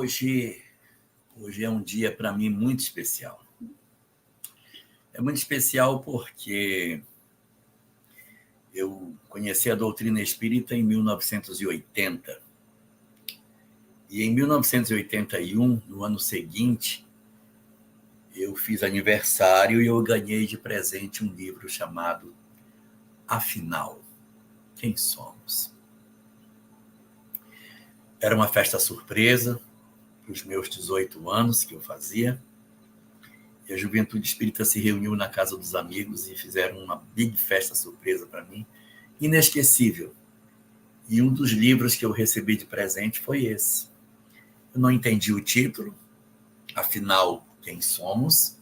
Hoje é um dia para mim muito especial. É muito especial porque eu conheci a doutrina espírita em 1980. E em 1981, no ano seguinte, eu fiz aniversário e eu ganhei de presente um livro chamado Afinal, Quem Somos? Era uma festa surpresa para os meus 18 anos que eu fazia. E a Juventude Espírita se reuniu na casa dos amigos e fizeram uma big festa surpresa para mim, inesquecível. E um dos livros que eu recebi de presente foi esse. Eu não entendi o título, Afinal, Quem Somos?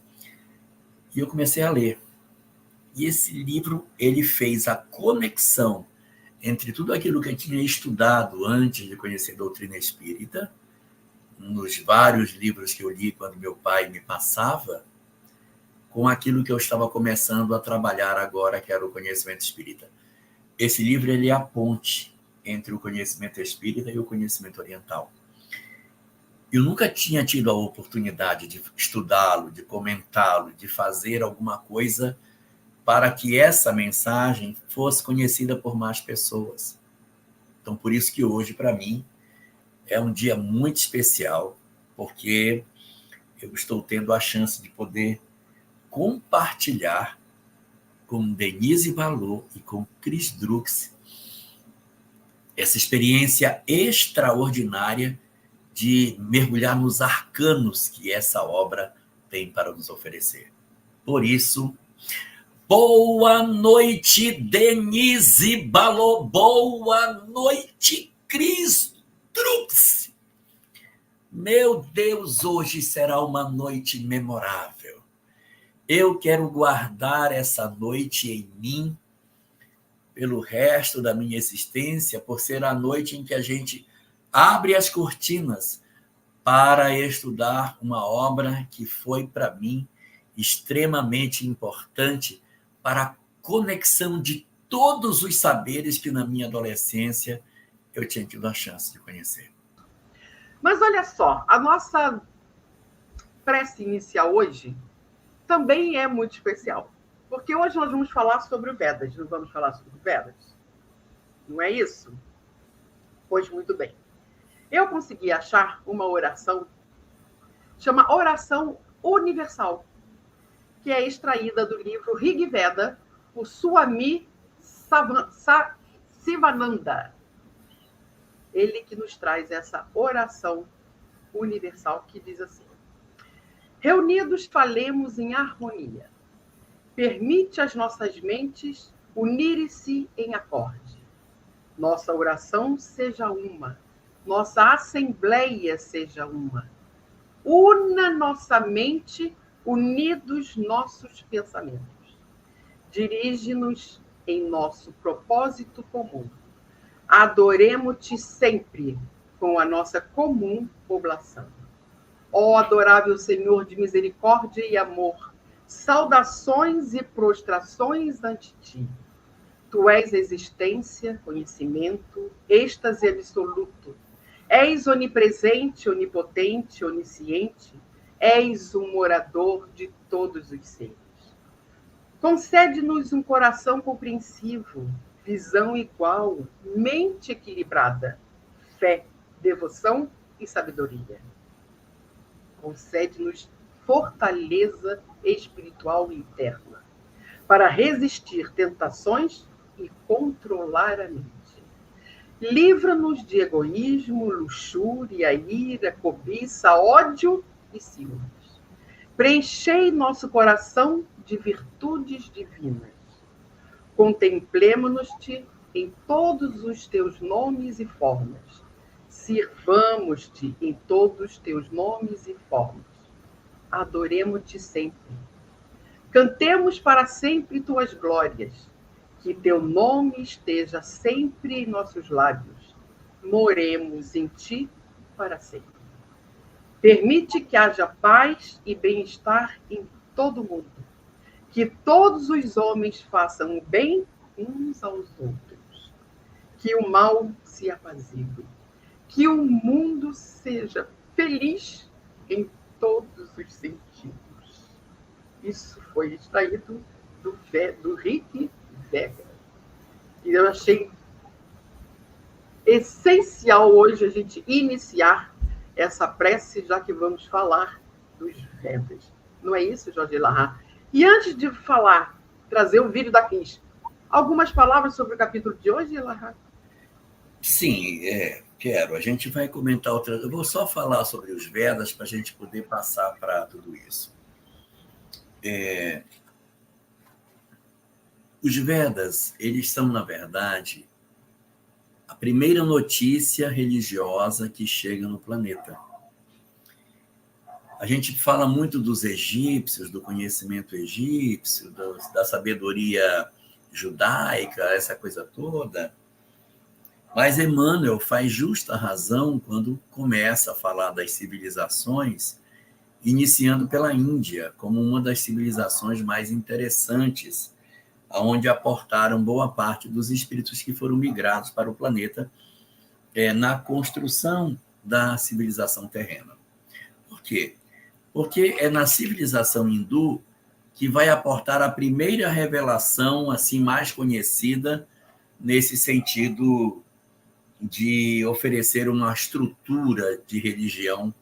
E eu comecei a ler. E esse livro, ele fez a conexão entre tudo aquilo que eu tinha estudado antes de conhecer a doutrina espírita, nos vários livros que eu li quando meu pai me passava, com aquilo que eu estava começando a trabalhar agora, que era o conhecimento espírita. Esse livro, ele é a ponte entre o conhecimento espírita e o conhecimento oriental. Eu nunca tinha tido a oportunidade de estudá-lo, de comentá-lo, de fazer alguma coisa para que essa mensagem fosse conhecida por mais pessoas. Então, por isso que hoje, para mim, é um dia muito especial, porque eu estou tendo a chance de poder compartilhar com Denise Valor e com Chris Drux essa experiência extraordinária de mergulhar nos arcanos que essa obra tem para nos oferecer. Por isso, boa noite, Denise Valor. Boa noite, Chris Drux. Meu Deus, hoje será uma noite memorável. Eu quero guardar essa noite em mim pelo resto da minha existência, por ser a noite em que a gente abre as cortinas para estudar uma obra que foi, para mim, extremamente importante para a conexão de todos os saberes que, na minha adolescência, eu tinha tido a chance de conhecer. Mas olha só, a nossa prece inicial hoje também é muito especial, porque hoje nós vamos falar sobre o Vedas, não vamos falar sobre o Vedas? Não é isso? Pois muito bem. Eu consegui achar uma oração, chama Oração Universal, que é extraída do livro Rig Veda, por Swami Sivananda. Ele que nos traz essa oração universal que diz assim: reunidos falemos em harmonia. Permite às nossas mentes unirem-se em acorde. Nossa oração seja uma. Nossa assembleia seja uma. Una nossa mente, unidos nossos pensamentos. Dirige-nos em nosso propósito comum. Adoremo-te sempre com a nossa comum poblação. Ó adorável Senhor de misericórdia e amor, saudações e prostrações ante ti. Tu és existência, conhecimento, êxtase absoluto. És onipresente, onipotente, onisciente. És o morador de todos os seres. Concede-nos um coração compreensivo, visão igual, mente equilibrada, fé, devoção e sabedoria. Concede-nos fortaleza espiritual interna para resistir tentações e controlar a mente. Livra-nos de egoísmo, luxúria, ira, cobiça, ódio e ciúmes. Preenchei nosso coração de virtudes divinas. Contemplemo-nos-te em todos os teus nomes e formas. Sirvamos-te em todos os teus nomes e formas. Adoremo-te sempre. Cantemos para sempre tuas glórias. Que teu nome esteja sempre em nossos lábios. Moremos em ti para sempre. Permite que haja paz e bem-estar em todo o mundo. Que todos os homens façam o bem uns aos outros. Que o mal se apazigue. Que o mundo seja feliz em todos os sentidos. Isso foi extraído do Rick Vega. E eu achei essencial hoje a gente iniciar essa prece, já que vamos falar dos Vedas. Não é isso, Jorge Lahar? E antes de falar, trazer o vídeo da Cris, algumas palavras sobre o capítulo de hoje, Lahar? Sim, quero. A gente vai comentar outras. Eu vou só falar sobre os Vedas para a gente poder passar para tudo isso. Os Vedas, eles são, na verdade, a primeira notícia religiosa que chega no planeta. A gente fala muito dos egípcios, do conhecimento egípcio, da sabedoria judaica, essa coisa toda. Mas Emmanuel faz justa razão quando começa a falar das civilizações, iniciando pela Índia, como uma das civilizações mais interessantes, onde aportaram boa parte dos espíritos que foram migrados para o planeta na construção da civilização terrena. Por quê? Porque é na civilização hindu que vai aportar a primeira revelação assim mais conhecida nesse sentido de oferecer uma estrutura de religião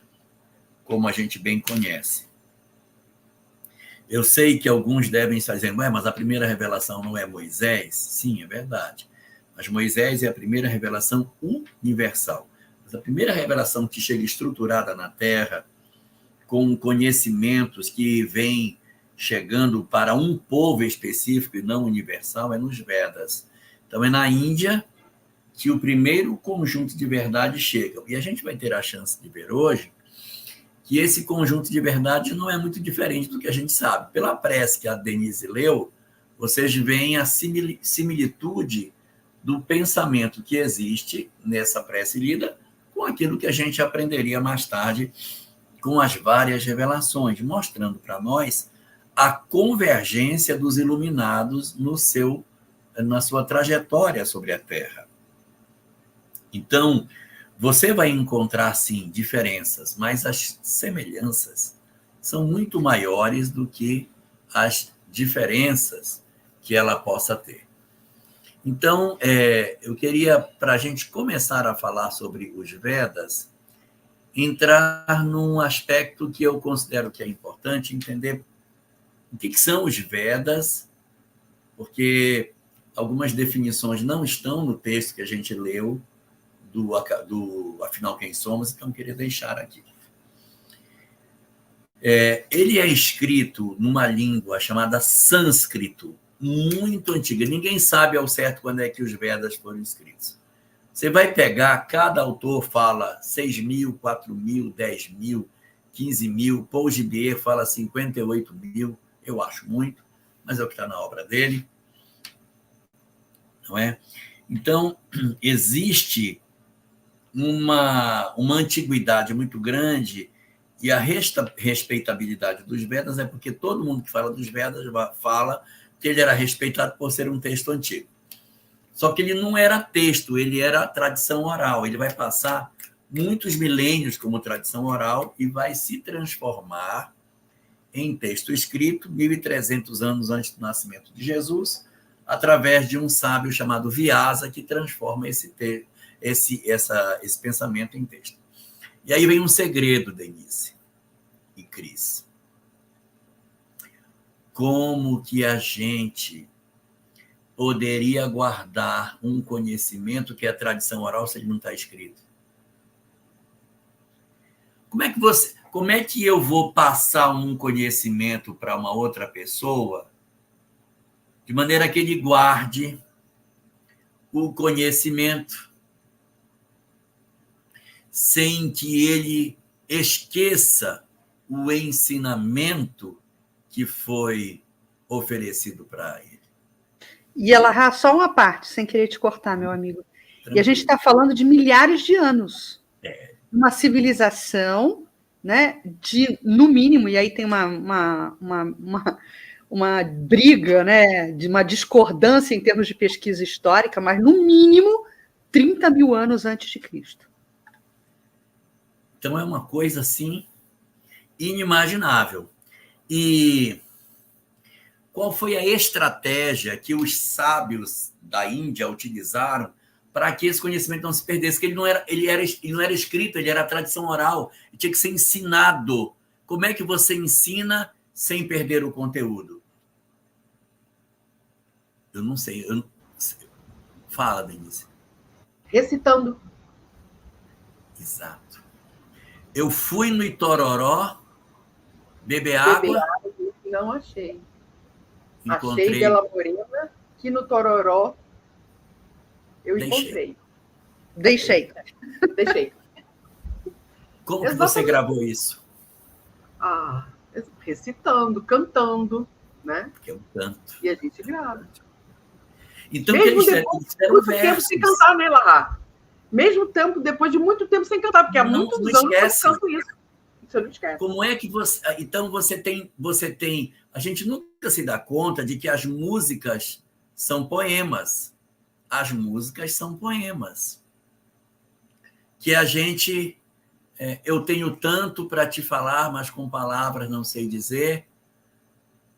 como a gente bem conhece. Eu sei que alguns devem estar dizendo, mas a primeira revelação não é Moisés? Sim, é verdade. Mas Moisés é a primeira revelação universal. Mas a primeira revelação que chega estruturada na Terra, com conhecimentos que vêm chegando para um povo específico e não universal, é nos Vedas. Então, é na Índia que o primeiro conjunto de verdade chega. E a gente vai ter a chance de ver hoje que esse conjunto de verdade não é muito diferente do que a gente sabe. Pela prece que a Denise leu, vocês veem a similitude do pensamento que existe nessa prece lida com aquilo que a gente aprenderia mais tarde com as várias revelações, mostrando para nós a convergência dos iluminados na sua trajetória sobre a Terra. Então, você vai encontrar, sim, diferenças, mas as semelhanças são muito maiores do que as diferenças que ela possa ter. Então, eu queria, para a gente começar a falar sobre os Vedas, entrar num aspecto que eu considero que é importante, entender o que são os Vedas, porque algumas definições não estão no texto que a gente leu, do Afinal Quem Somos, então eu queria deixar aqui. Ele é escrito numa língua chamada sânscrito, muito antiga. Ninguém sabe ao certo quando é que os Vedas foram escritos. Você vai pegar, cada autor fala 6.000, 4.000, 10.000, 15.000, Paul Gibier fala 58.000, eu acho muito, mas é o que está na obra dele. Não é? Então, existe uma antiguidade muito grande, e a respeitabilidade dos Vedas é porque todo mundo que fala dos Vedas fala que ele era respeitado por ser um texto antigo. Só que ele não era texto, ele era tradição oral. Ele vai passar muitos milênios como tradição oral e vai se transformar em texto escrito 1.300 anos antes do nascimento de Jesus, através de um sábio chamado Vyasa, que transforma esse pensamento em texto. E aí vem um segredo, Denise e Cris. Como que a gente poderia guardar um conhecimento que é tradição oral se ele não está escrito? Como é que eu vou passar um conhecimento para uma outra pessoa de maneira que ele guarde o conhecimento sem que ele esqueça o ensinamento que foi oferecido para ele? E ela, só uma parte, sem querer te cortar, meu amigo. Tranquilo. E a gente está falando de milhares de anos. Uma civilização, né, no mínimo, e aí tem uma briga, né, de uma discordância em termos de pesquisa histórica, mas no mínimo 30.000 anos antes de Cristo. Então, é uma coisa, assim, inimaginável. E qual foi a estratégia que os sábios da Índia utilizaram para que esse conhecimento não se perdesse? Porque ele não era escrito, ele era tradição oral, ele tinha que ser ensinado. Como é que você ensina sem perder o conteúdo? Eu não sei. Fala, Denise. Recitando. Exato. Eu fui no Itororó beber água. Não achei. Encontrei. Achei Bela Morena, que no Tororó eu encontrei. Deixei. Como que você gravou isso? Recitando, cantando, né? Porque é um canto. E a gente grava. Então, mesmo eles fizeram versos. Tempo sem cantar, né, Larra? Mesmo tempo, depois de muito tempo sem cantar, porque há muitos anos que eu canto isso. Você não esquece. Como é que você... Então, você tem... A gente nunca se dá conta de que as músicas são poemas. As músicas são poemas. Que a gente... eu tenho tanto para te falar, mas com palavras não sei dizer.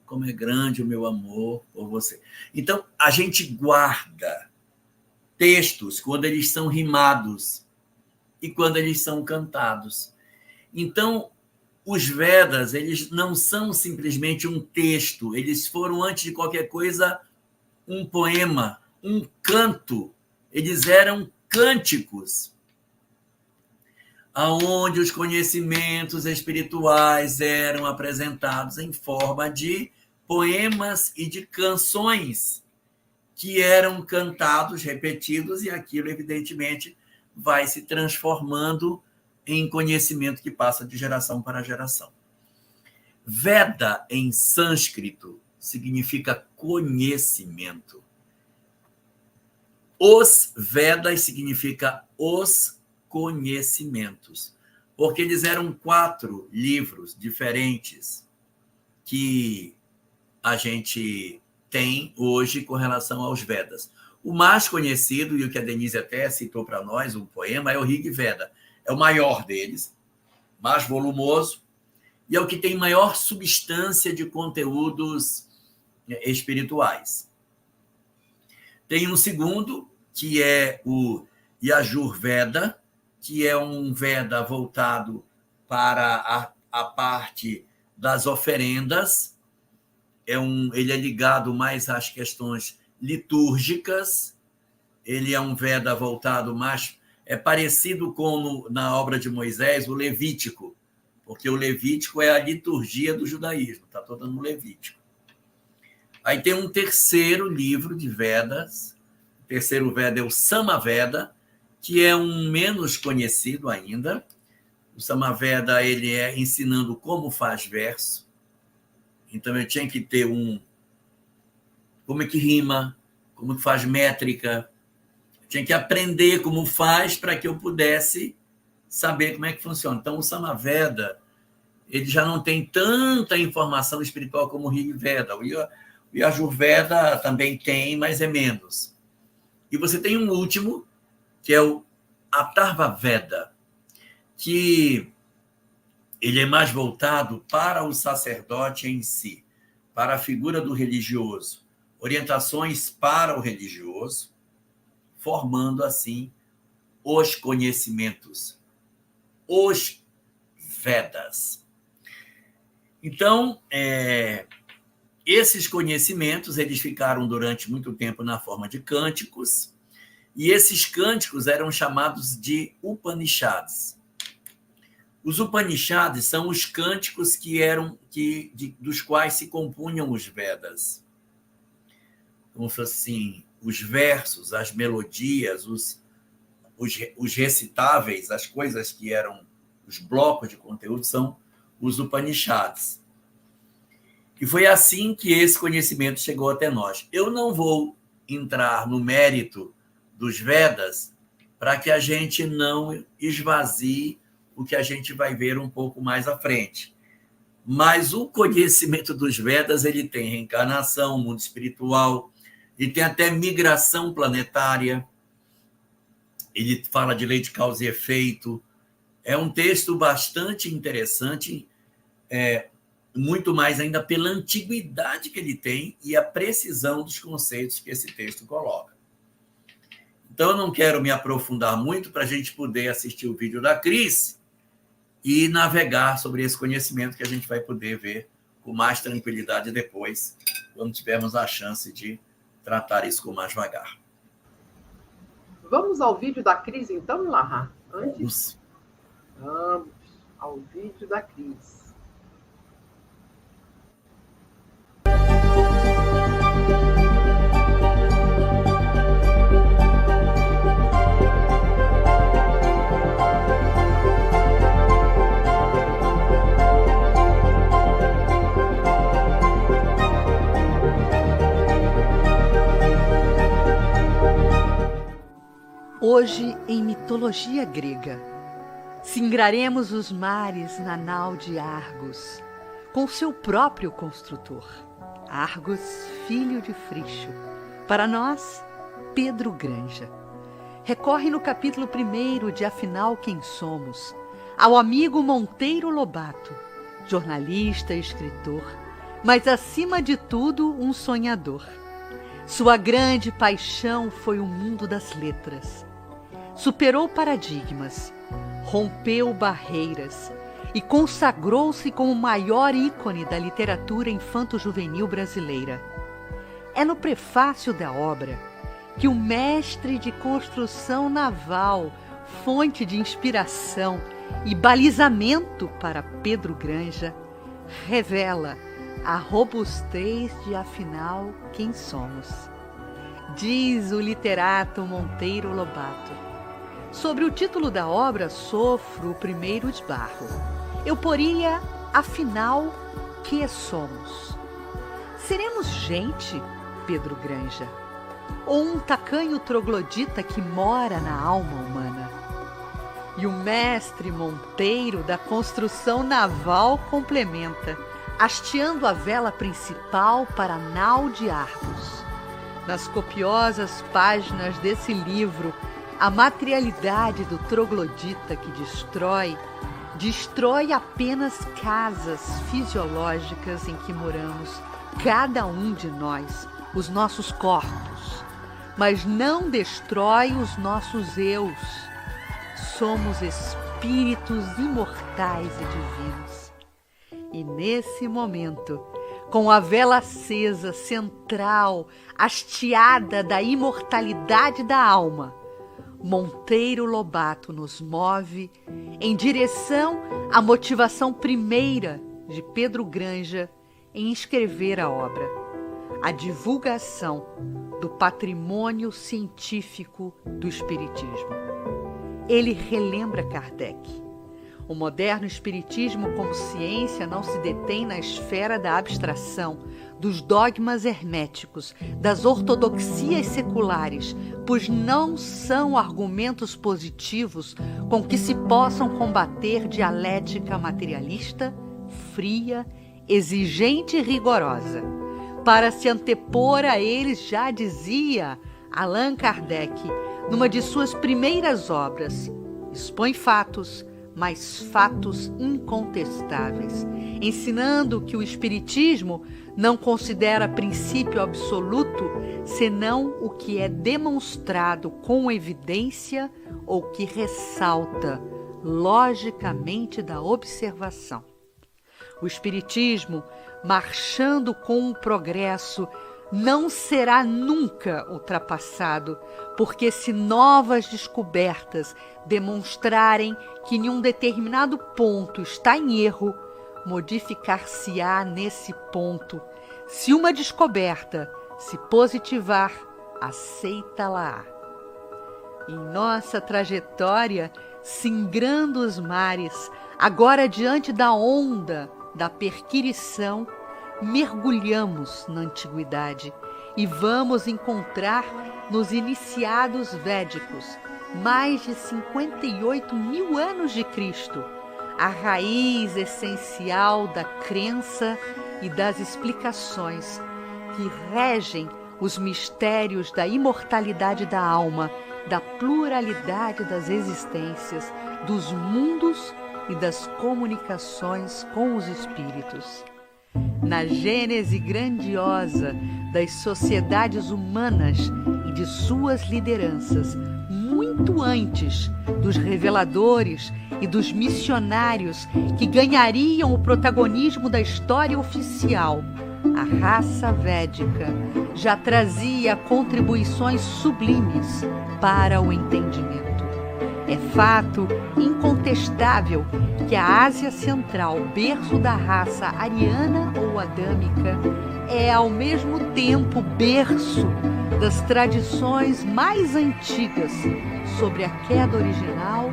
Como é grande o meu amor por você. Então, a gente guarda textos quando eles são rimados e quando eles são cantados. Então, os Vedas, eles não são simplesmente um texto, eles foram, antes de qualquer coisa, um poema, um canto. Eles eram cânticos, onde os conhecimentos espirituais eram apresentados em forma de poemas e de canções que eram cantados, repetidos, e aquilo, evidentemente, vai se transformando em conhecimento que passa de geração para geração. Veda, em sânscrito, significa conhecimento. Os Vedas significa os conhecimentos, porque eles eram 4 livros diferentes que a gente tem hoje com relação aos Vedas. O mais conhecido, e o que a Denise até citou para nós, um poema, é o Rig Veda. É o maior deles, mais volumoso, e é o que tem maior substância de conteúdos espirituais. Tem um segundo, que é o Yajur Veda, que é um Veda voltado para a parte das oferendas. Ele é ligado mais às questões litúrgicas. Ele é um Veda voltado mais... É parecido com, na obra de Moisés, o Levítico, porque o Levítico é a liturgia do judaísmo, está todo no Levítico. Aí tem um terceiro livro de Vedas, o terceiro Veda é o Samaveda, que é um menos conhecido ainda. O Samaveda, ele é ensinando como faz verso. Então, eu tinha que ter como é que rima, como que faz métrica. Eu tinha que aprender como faz para que eu pudesse saber como é que funciona. Então, o Samaveda, ele já não tem tanta informação espiritual como o Rig Veda. O Yajur Veda também tem, mas é menos. E você tem um último, que é o Atharva Veda, que ele é mais voltado para o sacerdote em si, para a figura do religioso, orientações para o religioso, formando, assim, os conhecimentos, os Vedas. Então, esses conhecimentos, eles ficaram durante muito tempo na forma de cânticos, e esses cânticos eram chamados de Upanishads. Os Upanishads são os cânticos dos quais se compunham os Vedas. Como se assim, os versos, as melodias, os recitáveis, as coisas que eram os blocos de conteúdo, são os Upanishads. E foi assim que esse conhecimento chegou até nós. Eu não vou entrar no mérito dos Vedas para que a gente não esvazie o que a gente vai ver um pouco mais à frente. Mas o conhecimento dos Vedas, ele tem reencarnação, mundo espiritual, ele tem até migração planetária, ele fala de lei de causa e efeito, É um texto bastante interessante, muito mais ainda pela antiguidade que ele tem e a precisão dos conceitos que esse texto coloca. Então, eu não quero me aprofundar muito para a gente poder assistir o vídeo da Cris e navegar sobre esse conhecimento que a gente vai poder ver com mais tranquilidade depois, quando tivermos a chance de tratar isso com mais vagar. Vamos ao vídeo da Cris, então, Lahá? Antes? Vamos ao vídeo da Cris. Hoje, em mitologia grega, singraremos os mares na nau de Argos, com seu próprio construtor, Argos, filho de Fricho. Para nós, Pedro Granja. Recorre no capítulo 1 de Afinal Quem Somos, ao amigo Monteiro Lobato, jornalista e escritor, mas acima de tudo um sonhador. Sua grande paixão foi o mundo das letras. Superou paradigmas, rompeu barreiras e consagrou-se como o maior ícone da literatura infanto-juvenil brasileira. É no prefácio da obra que o mestre de construção naval, fonte de inspiração e balizamento para Pedro Granja, revela a robustez de afinal quem somos. Diz o literato Monteiro Lobato. Sobre o título da obra, sofro o primeiro esbarro. Eu poria, afinal, que somos? Seremos gente, Pedro Granja? Ou um tacanho troglodita que mora na alma humana? E o mestre Monteiro da construção naval complementa, hasteando a vela principal para a nau de Argos. Nas copiosas páginas desse livro, a materialidade do troglodita que destrói apenas casas fisiológicas em que moramos, cada um de nós, os nossos corpos, mas não destrói os nossos eus. Somos espíritos imortais e divinos. E nesse momento, com a vela acesa, central, hasteada da imortalidade da alma, Monteiro Lobato nos move em direção à motivação primeira de Pedro Granja em escrever a obra, a divulgação do patrimônio científico do Espiritismo. Ele relembra Kardec. O moderno espiritismo como ciência não se detém na esfera da abstração, dos dogmas herméticos, das ortodoxias seculares, pois não são argumentos positivos com que se possam combater dialética materialista, fria, exigente e rigorosa. Para se antepor a eles, já dizia Allan Kardec, numa de suas primeiras obras, expõe fatos, mas fatos incontestáveis, ensinando que o Espiritismo não considera princípio absoluto senão o que é demonstrado com evidência ou que ressalta logicamente da observação. O Espiritismo, marchando com o progresso, não será nunca ultrapassado, porque se novas descobertas demonstrarem que em um determinado ponto está em erro, modificar-se-á nesse ponto. Se uma descoberta se positivar, aceita-la-á. Em nossa trajetória, singrando os mares, agora diante da onda da perquirição, mergulhamos na antiguidade e vamos encontrar nos iniciados védicos, mais de 58 mil anos de Cristo, a raiz essencial da crença e das explicações que regem os mistérios da imortalidade da alma da pluralidade das existências, dos mundos e das comunicações com os espíritos. Na gênese grandiosa das sociedades humanas e de suas lideranças, muito antes dos reveladores e dos missionários que ganhariam o protagonismo da história oficial, a raça védica já trazia contribuições sublimes para o entendimento. É fato incontestável que a Ásia Central, berço da raça ariana ou adâmica, é ao mesmo tempo berço das tradições mais antigas sobre a queda original,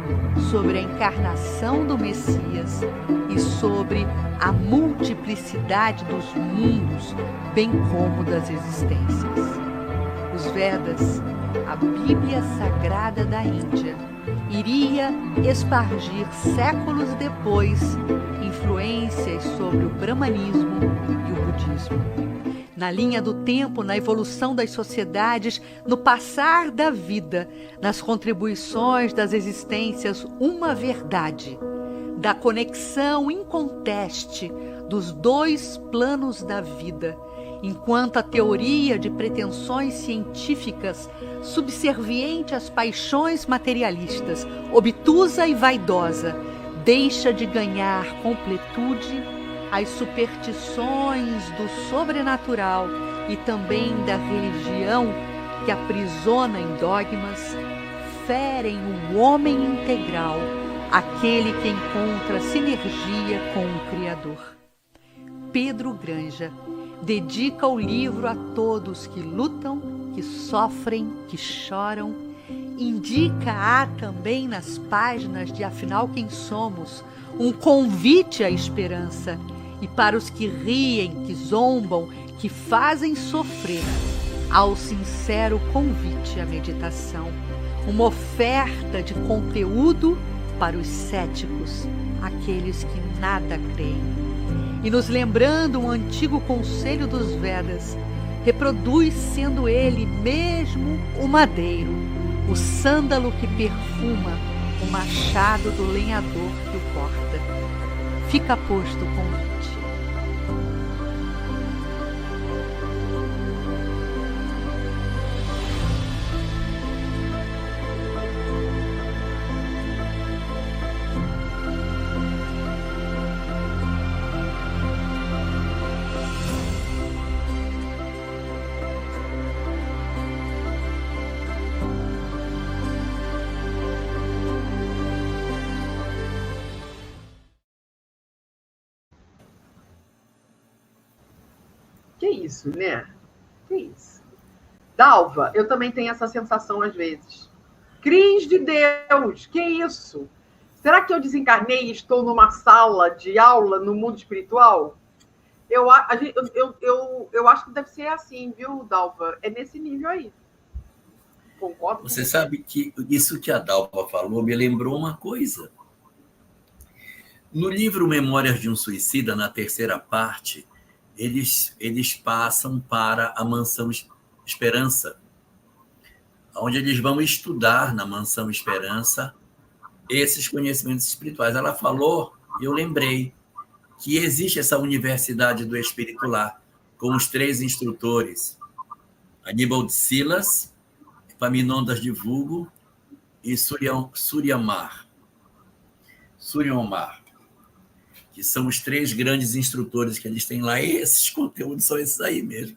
sobre a encarnação do Messias e sobre a multiplicidade dos mundos, bem como das existências. Os Vedas, a Bíblia Sagrada da Índia, iria espargir séculos depois influências sobre o brahmanismo e o budismo. Na linha do tempo, na evolução das sociedades, no passar da vida, nas contribuições das existências, uma verdade, da conexão inconteste dos dois planos da vida, enquanto a teoria de pretensões científicas, subserviente às paixões materialistas, obtusa e vaidosa, deixa de ganhar completude, as superstições do sobrenatural e também da religião que aprisiona em dogmas, ferem o homem integral, aquele que encontra sinergia com o Criador. Pedro Granja dedica o livro a todos que lutam, que sofrem, que choram. Indica-a também nas páginas de Afinal Quem Somos, um convite à esperança. E para os que riem, que zombam, que fazem sofrer, ao sincero convite à meditação. Uma oferta de conteúdo para os céticos, aqueles que nada creem. E nos lembrando um antigo conselho dos Vedas, reproduz sendo ele mesmo o madeiro, o sândalo que perfuma, o machado do lenhador que o corta. Fica posto o convite. Que isso, né? Que isso. Dalva, eu também tenho essa sensação às vezes. Cris de Deus, que isso? Será que eu desencarnei e estou numa sala de aula no mundo espiritual? Eu acho que deve ser assim, viu, Dalva? É nesse nível aí. Concordo? Você sabe que isso que a Dalva falou me lembrou uma coisa. No livro Memórias de um Suicida, na terceira parte, eles passam para a Mansão Esperança, onde eles vão estudar na Mansão Esperança esses conhecimentos espirituais. Ela falou, eu lembrei, que existe essa universidade do espírito lá, com os 3 instrutores, Aníbal de Silas, Epaminondas de Vulgo e Suryaomar, que são os 3 grandes instrutores que eles têm lá, e esses conteúdos são esses aí mesmo.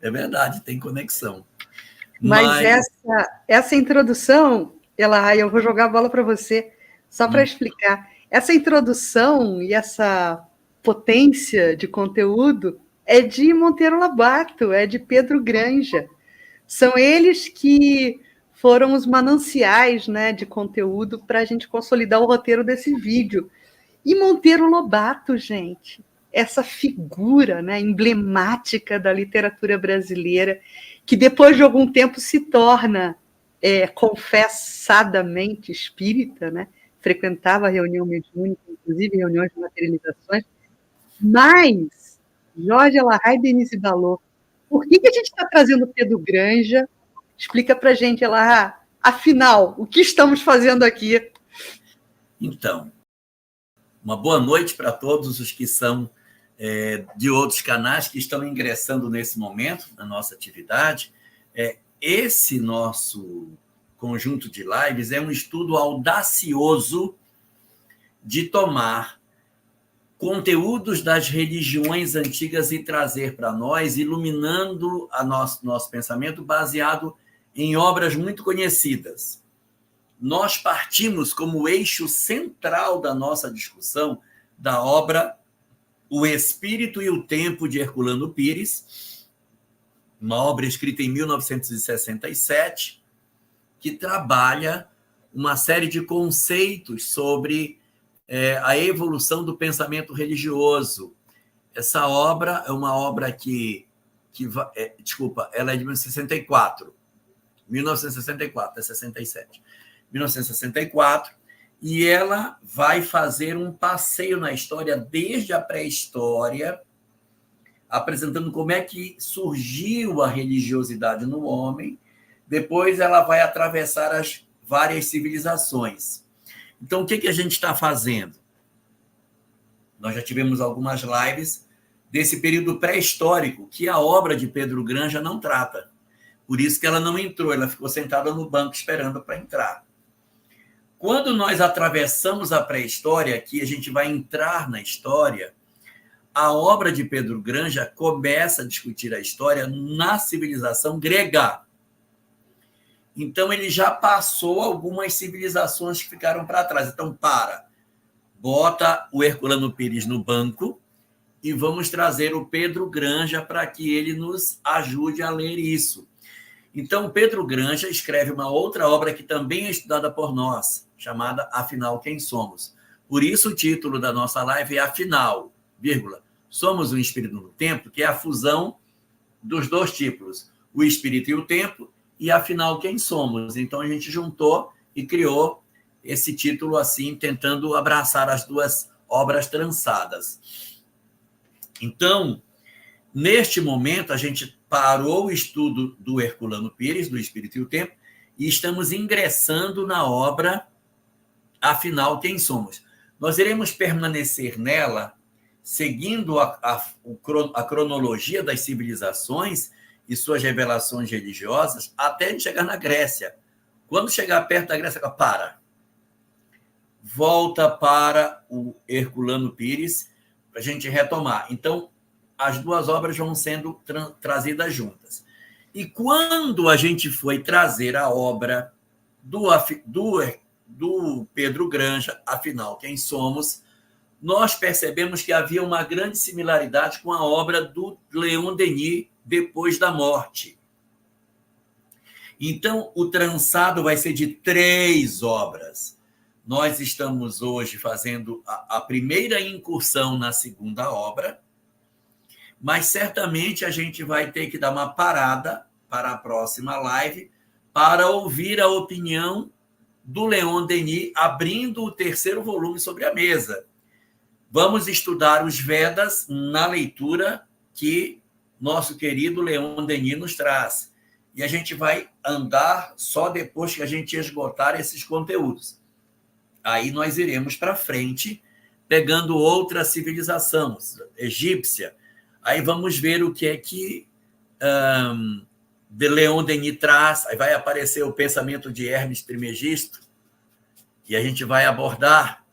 É verdade, tem conexão. Mas essa introdução, eu vou jogar a bola para você, só para explicar. Essa introdução e essa potência de conteúdo é de Monteiro Lobato, é de Pedro Granja. São eles que foram os mananciais, né, de conteúdo para a gente consolidar o roteiro desse vídeo. E Monteiro Lobato, gente, essa figura, né, emblemática da literatura brasileira, que depois de algum tempo se torna confessadamente espírita, né? Frequentava a reunião mediúnica, inclusive reuniões de materializações. Mas, Jorge Elahá e Denise Balot, por que a gente está trazendo Pedro Granja? Explica para a gente, Elahá, Afinal, o que estamos fazendo aqui? Então, uma boa noite para todos os que são de outros canais que estão ingressando nesse momento na nossa atividade. Esse nosso conjunto de lives é um estudo audacioso de tomar conteúdos das religiões antigas e trazer para nós, iluminando nosso pensamento baseado em obras muito conhecidas. Nós partimos como eixo central da nossa discussão da obra O Espírito e o Tempo, de Herculano Pires, uma obra escrita em 1967, que trabalha uma série de conceitos sobre a evolução do pensamento religioso. Essa obra é uma obra ela é de 1964, é 67. 1964, e ela vai fazer um passeio na história desde a pré-história, apresentando como é que surgiu a religiosidade no homem. Depois ela vai atravessar as várias civilizações. Então, o que a gente está fazendo? Nós já tivemos algumas lives desse período pré-histórico que a obra de Pedro Granja não trata. Por isso que ela não entrou, ela ficou sentada no banco esperando para entrar. Quando nós atravessamos a pré-história, que a gente vai entrar na história, a obra de Pedro Granja começa a discutir a história na civilização grega. Então, ele já passou algumas civilizações que ficaram para trás. Então, bota o Herculano Pires no banco e vamos trazer o Pedro Granja para que ele nos ajude a ler isso. Então, Pedro Granja escreve uma outra obra que também é estudada por nós, chamada Afinal, Quem Somos? Por isso o título da nossa live é Afinal, somos um espírito no tempo, que é a fusão dos dois títulos, o espírito e o tempo, e afinal, quem somos? Então, a gente juntou e criou esse título assim, tentando abraçar as duas obras trançadas. Então, neste momento, a gente parou o estudo do Herculano Pires, do Espírito e o Tempo, e estamos ingressando na obra Afinal, Quem Somos? Nós iremos permanecer nela, seguindo a cronologia das civilizações e suas revelações religiosas, até chegar na Grécia. Quando chegar perto da Grécia, volta para o Herculano Pires, para a gente retomar. Então, as duas obras vão sendo trazidas juntas. E quando a gente foi trazer a obra do Pedro Granja, Afinal, Quem Somos?, nós percebemos que havia uma grande similaridade com a obra do Leon Denis, Depois da Morte. Então, o trançado vai ser de 3 obras. Nós estamos hoje fazendo a primeira incursão na segunda obra, mas certamente a gente vai ter que dar uma parada para a próxima live para ouvir a opinião do Leon Denis, abrindo o 3º volume sobre a mesa. Vamos estudar os Vedas na leitura que nosso querido Leon Denis nos traz. E a gente vai andar só depois que a gente esgotar esses conteúdos. Aí nós iremos para frente, pegando outra civilização, egípcia. Aí vamos ver o que é que de Leon Denis traz. Aí vai aparecer o pensamento de Hermes Trismegisto, e a gente vai abordar.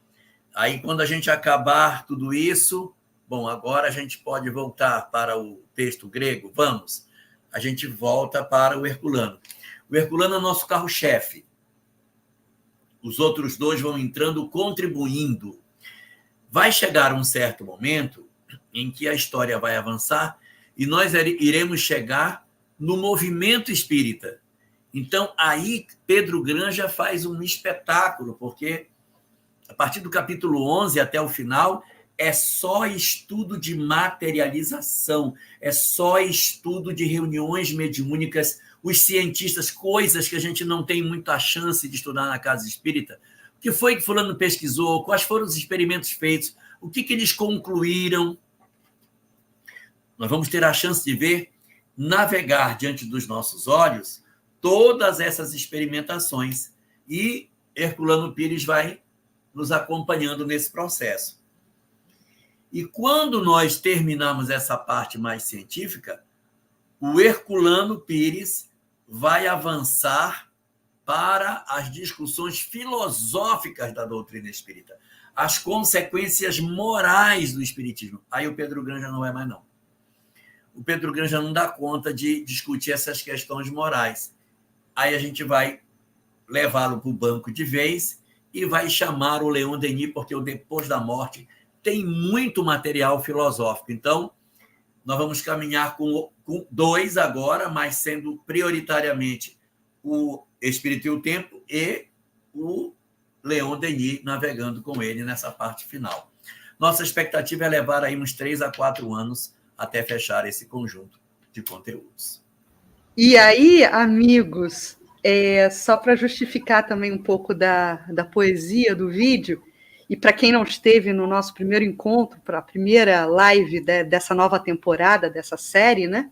Aí, quando a gente acabar tudo isso, agora a gente pode voltar para o texto grego? Vamos. A gente volta para o Herculano. O Herculano é o nosso carro-chefe. Os outros 2 vão entrando, contribuindo. Vai chegar um certo momento em que a história vai avançar e nós iremos chegar no movimento espírita. Então, aí, Pedro Granja faz um espetáculo, porque a partir do capítulo 11 até o final, é só estudo de materialização, é só estudo de reuniões mediúnicas, os cientistas, coisas que a gente não tem muita chance de estudar na casa espírita. O que foi que fulano pesquisou? Quais foram os experimentos feitos? O que eles concluíram? Nós vamos ter a chance de ver, navegar diante dos nossos olhos, todas essas experimentações. E Herculano Pires vai nos acompanhando nesse processo. E quando nós terminamos essa parte mais científica, o Herculano Pires vai avançar para as discussões filosóficas da doutrina espírita, as consequências morais do espiritismo. Aí o Pedro Granja não é mais, não. O Pedro Granja não dá conta de discutir essas questões morais. Aí a gente vai levá-lo para o banco de vez e vai chamar o Leon Denis, porque o Depois da Morte tem muito material filosófico. Então, nós vamos caminhar com 2 agora, mas sendo prioritariamente o Espírito e o Tempo e o Leon Denis navegando com ele nessa parte final. Nossa expectativa é levar aí uns 3 a 4 anos até fechar esse conjunto de conteúdos. E aí, amigos, só para justificar também um pouco da poesia do vídeo, e para quem não esteve no nosso primeiro encontro, para a primeira live dessa nova temporada, dessa série, né,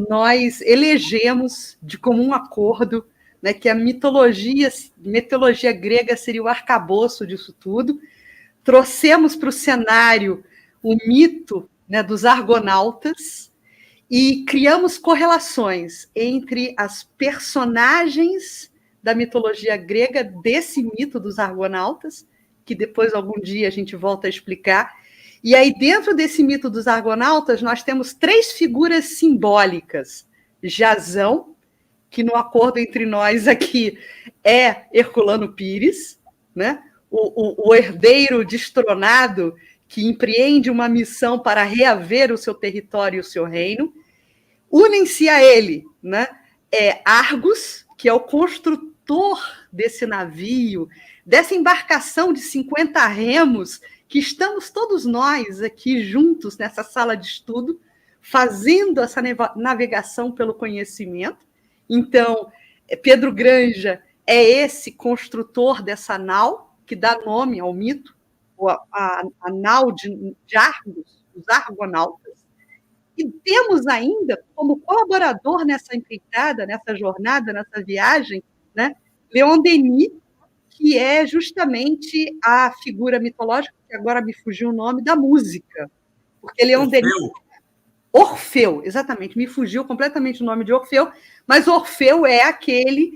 nós elegemos de comum acordo, né, que a mitologia grega seria o arcabouço disso tudo. Trouxemos para o cenário o mito, né, dos argonautas e criamos correlações entre as personagens da mitologia grega desse mito dos argonautas, que depois, algum dia, a gente volta a explicar. E aí, dentro desse mito dos argonautas, nós temos 3 figuras simbólicas. Jasão, que no acordo entre nós aqui é Herculano Pires, né? O herdeiro destronado que empreende uma missão para reaver o seu território e o seu reino. Unem-se a ele, né, Argos, que é o construtor desse navio, dessa embarcação de 50 remos, que estamos todos nós aqui juntos nessa sala de estudo, fazendo essa navegação pelo conhecimento. Então, Pedro Granja é esse construtor dessa nau, que dá nome ao mito, a nau de Argos, os argonautas. E temos ainda, como colaborador nessa empreitada, nessa jornada, nessa viagem, né, Leon Denis, que é justamente a figura mitológica, que agora me fugiu o nome, da música. Porque Leon Denis... Orfeu, exatamente, me fugiu completamente o nome de Orfeu, mas Orfeu é aquele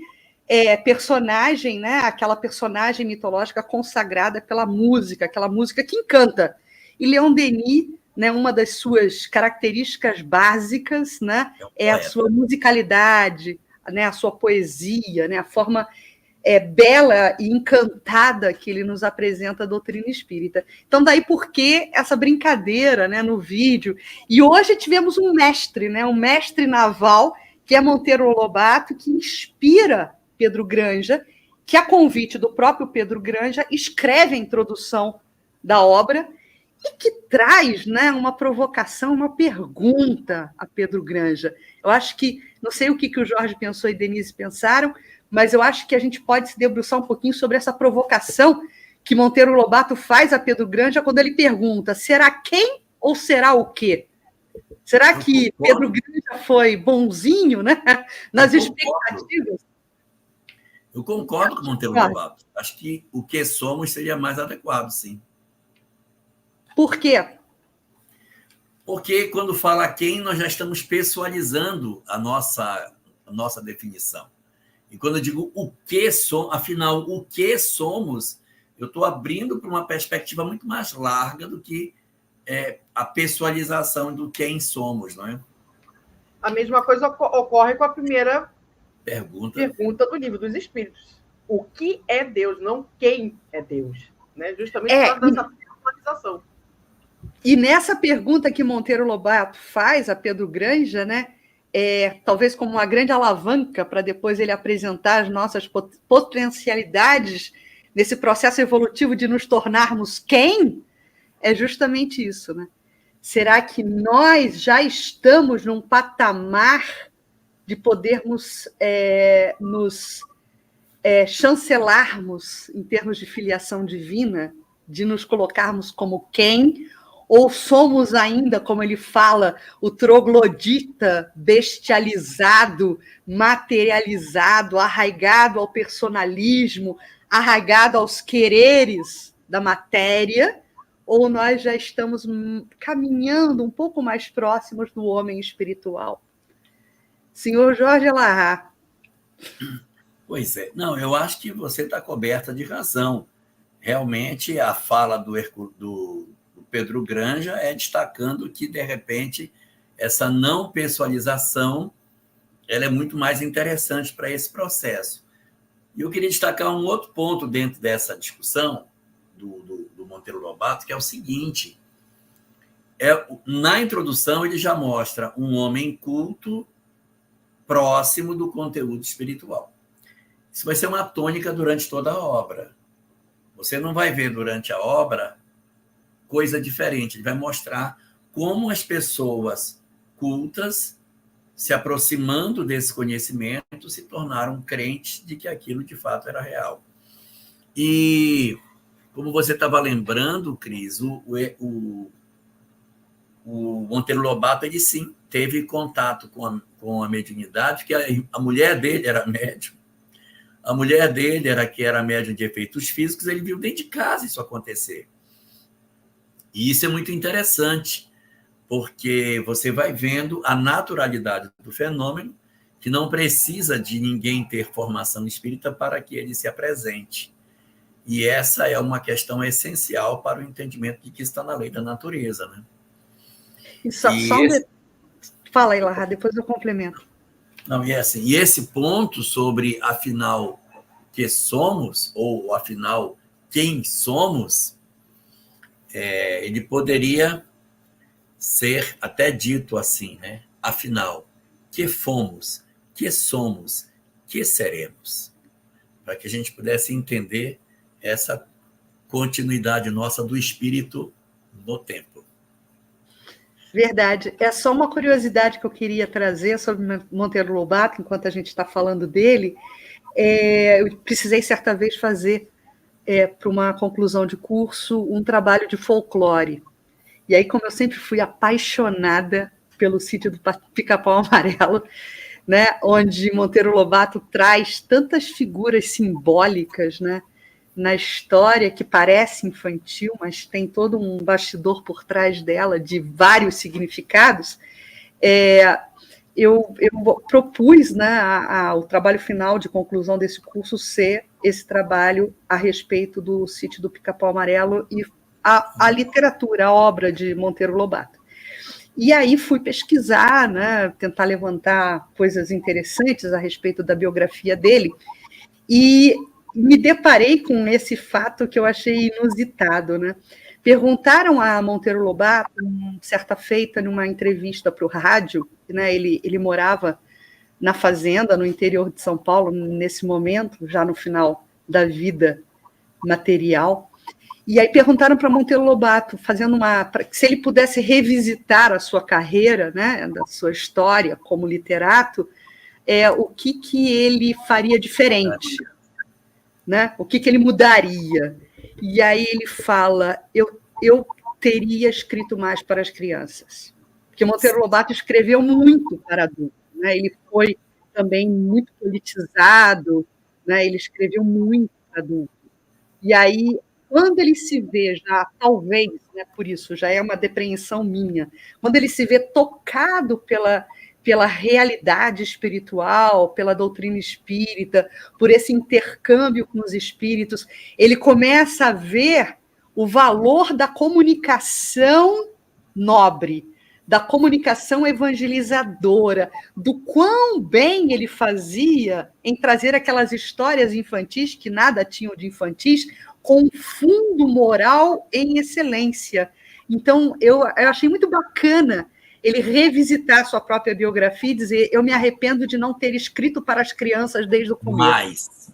personagem, né, aquela personagem mitológica consagrada pela música, aquela música que encanta. E Leon Denis, né, uma das suas características básicas, né, é a sua musicalidade, né, a sua poesia, né, a forma bela e encantada que ele nos apresenta a doutrina espírita. Então, daí por que essa brincadeira, né, no vídeo? E hoje tivemos um mestre, né, um mestre naval, que é Monteiro Lobato, que inspira Pedro Granja, que, a convite do próprio Pedro Granja, escreve a introdução da obra e que traz, né, uma provocação, uma pergunta a Pedro Granja. Eu acho que, não sei o que o Jorge pensou e Denise pensaram, mas eu acho que a gente pode se debruçar um pouquinho sobre essa provocação que Monteiro Lobato faz a Pedro Granja quando ele pergunta: será quem ou será o quê? Será que Pedro Granja foi bonzinho, né, nas expectativas? Eu concordo com Monteiro Lobato. Acho que o que somos seria mais adequado, sim. Por quê? Porque quando fala quem, nós já estamos pessoalizando a nossa definição. E quando eu digo o que somos, afinal, o que somos, eu estou abrindo para uma perspectiva muito mais larga do que a pessoalização do quem somos, não é? A mesma coisa ocorre com a primeira pergunta do Livro dos Espíritos. O que é Deus, não quem é Deus. Né? Justamente por causa dessa pessoalização. E nessa pergunta que Monteiro Lobato faz a Pedro Granja, né, talvez como uma grande alavanca para depois ele apresentar as nossas potencialidades nesse processo evolutivo de nos tornarmos quem, é justamente isso, né? Será que nós já estamos num patamar de podermos nos chancelarmos em termos de filiação divina, de nos colocarmos como quem, Ou somos ainda, como ele fala, o troglodita bestializado, materializado, arraigado ao personalismo, arraigado aos quereres da matéria, ou nós já estamos caminhando um pouco mais próximos do homem espiritual? Senhor Jorge Elarrat. Pois é. Não, eu acho que você está coberta de razão. Realmente, a fala do Pedro Granja é destacando que, de repente, essa não pessoalização ela é muito mais interessante para esse processo. E eu queria destacar um outro ponto dentro dessa discussão do Monteiro Lobato, que é o seguinte: na introdução ele já mostra um homem culto próximo do conteúdo espiritual. Isso vai ser uma tônica durante toda a obra. Você não vai ver durante a obra coisa diferente. Ele vai mostrar como as pessoas cultas, se aproximando desse conhecimento, se tornaram crentes de que aquilo de fato era real. E, como você estava lembrando, Cris, o Monteiro Lobato, ele sim teve contato com a mediunidade, que a mulher dele era médium. A mulher dele era médium de efeitos físicos, ele viu dentro de casa isso acontecer. E isso é muito interessante, porque você vai vendo a naturalidade do fenômeno, que não precisa de ninguém ter formação espírita para que ele se apresente. E essa é uma questão essencial para o entendimento de que está na lei da natureza, né? Fala aí, Elarrat, depois eu complemento. Não, e assim, e esse ponto sobre, afinal, que somos, ou afinal, quem somos, ele poderia ser até dito assim, né? Afinal, que fomos, que somos, que seremos? Para que a gente pudesse entender essa continuidade nossa do espírito no tempo. Verdade. É só uma curiosidade que eu queria trazer sobre Monteiro Lobato, enquanto a gente está falando dele. Eu precisei, certa vez, fazer, para uma conclusão de curso, um trabalho de folclore. E aí, como eu sempre fui apaixonada pelo sítio do Pica-Pau Amarelo, né, onde Monteiro Lobato traz tantas figuras simbólicas, né, na história, que parece infantil, mas tem todo um bastidor por trás dela de vários significados, eu propus, né, o trabalho final de conclusão desse curso ser esse trabalho a respeito do sítio do Pica-Pau Amarelo e a literatura, a obra de Monteiro Lobato. E aí fui pesquisar, né, tentar levantar coisas interessantes a respeito da biografia dele, e me deparei com esse fato que eu achei inusitado, né? Perguntaram a Monteiro Lobato, certa feita, numa entrevista para o rádio, né? Ele morava na fazenda, no interior de São Paulo, nesse momento, já no final da vida material. E aí perguntaram para Monteiro Lobato, se ele pudesse revisitar a sua carreira, né, da sua história como literato, o que ele faria diferente, né? O que ele mudaria? E aí ele fala, eu teria escrito mais para as crianças, porque Monteiro Lobato escreveu muito para adultos, né? Ele foi também muito politizado, né? Ele escreveu muito para adultos. E aí, quando ele se vê já, talvez, né, por isso, já é uma depreensão minha, quando ele se vê tocado pela realidade espiritual, pela doutrina espírita, por esse intercâmbio com os espíritos, ele começa a ver o valor da comunicação nobre, da comunicação evangelizadora, do quão bem ele fazia em trazer aquelas histórias infantis, que nada tinham de infantis, com um fundo moral em excelência. Então, eu achei muito bacana ele revisitar sua própria biografia e dizer, eu me arrependo de não ter escrito para as crianças desde o começo.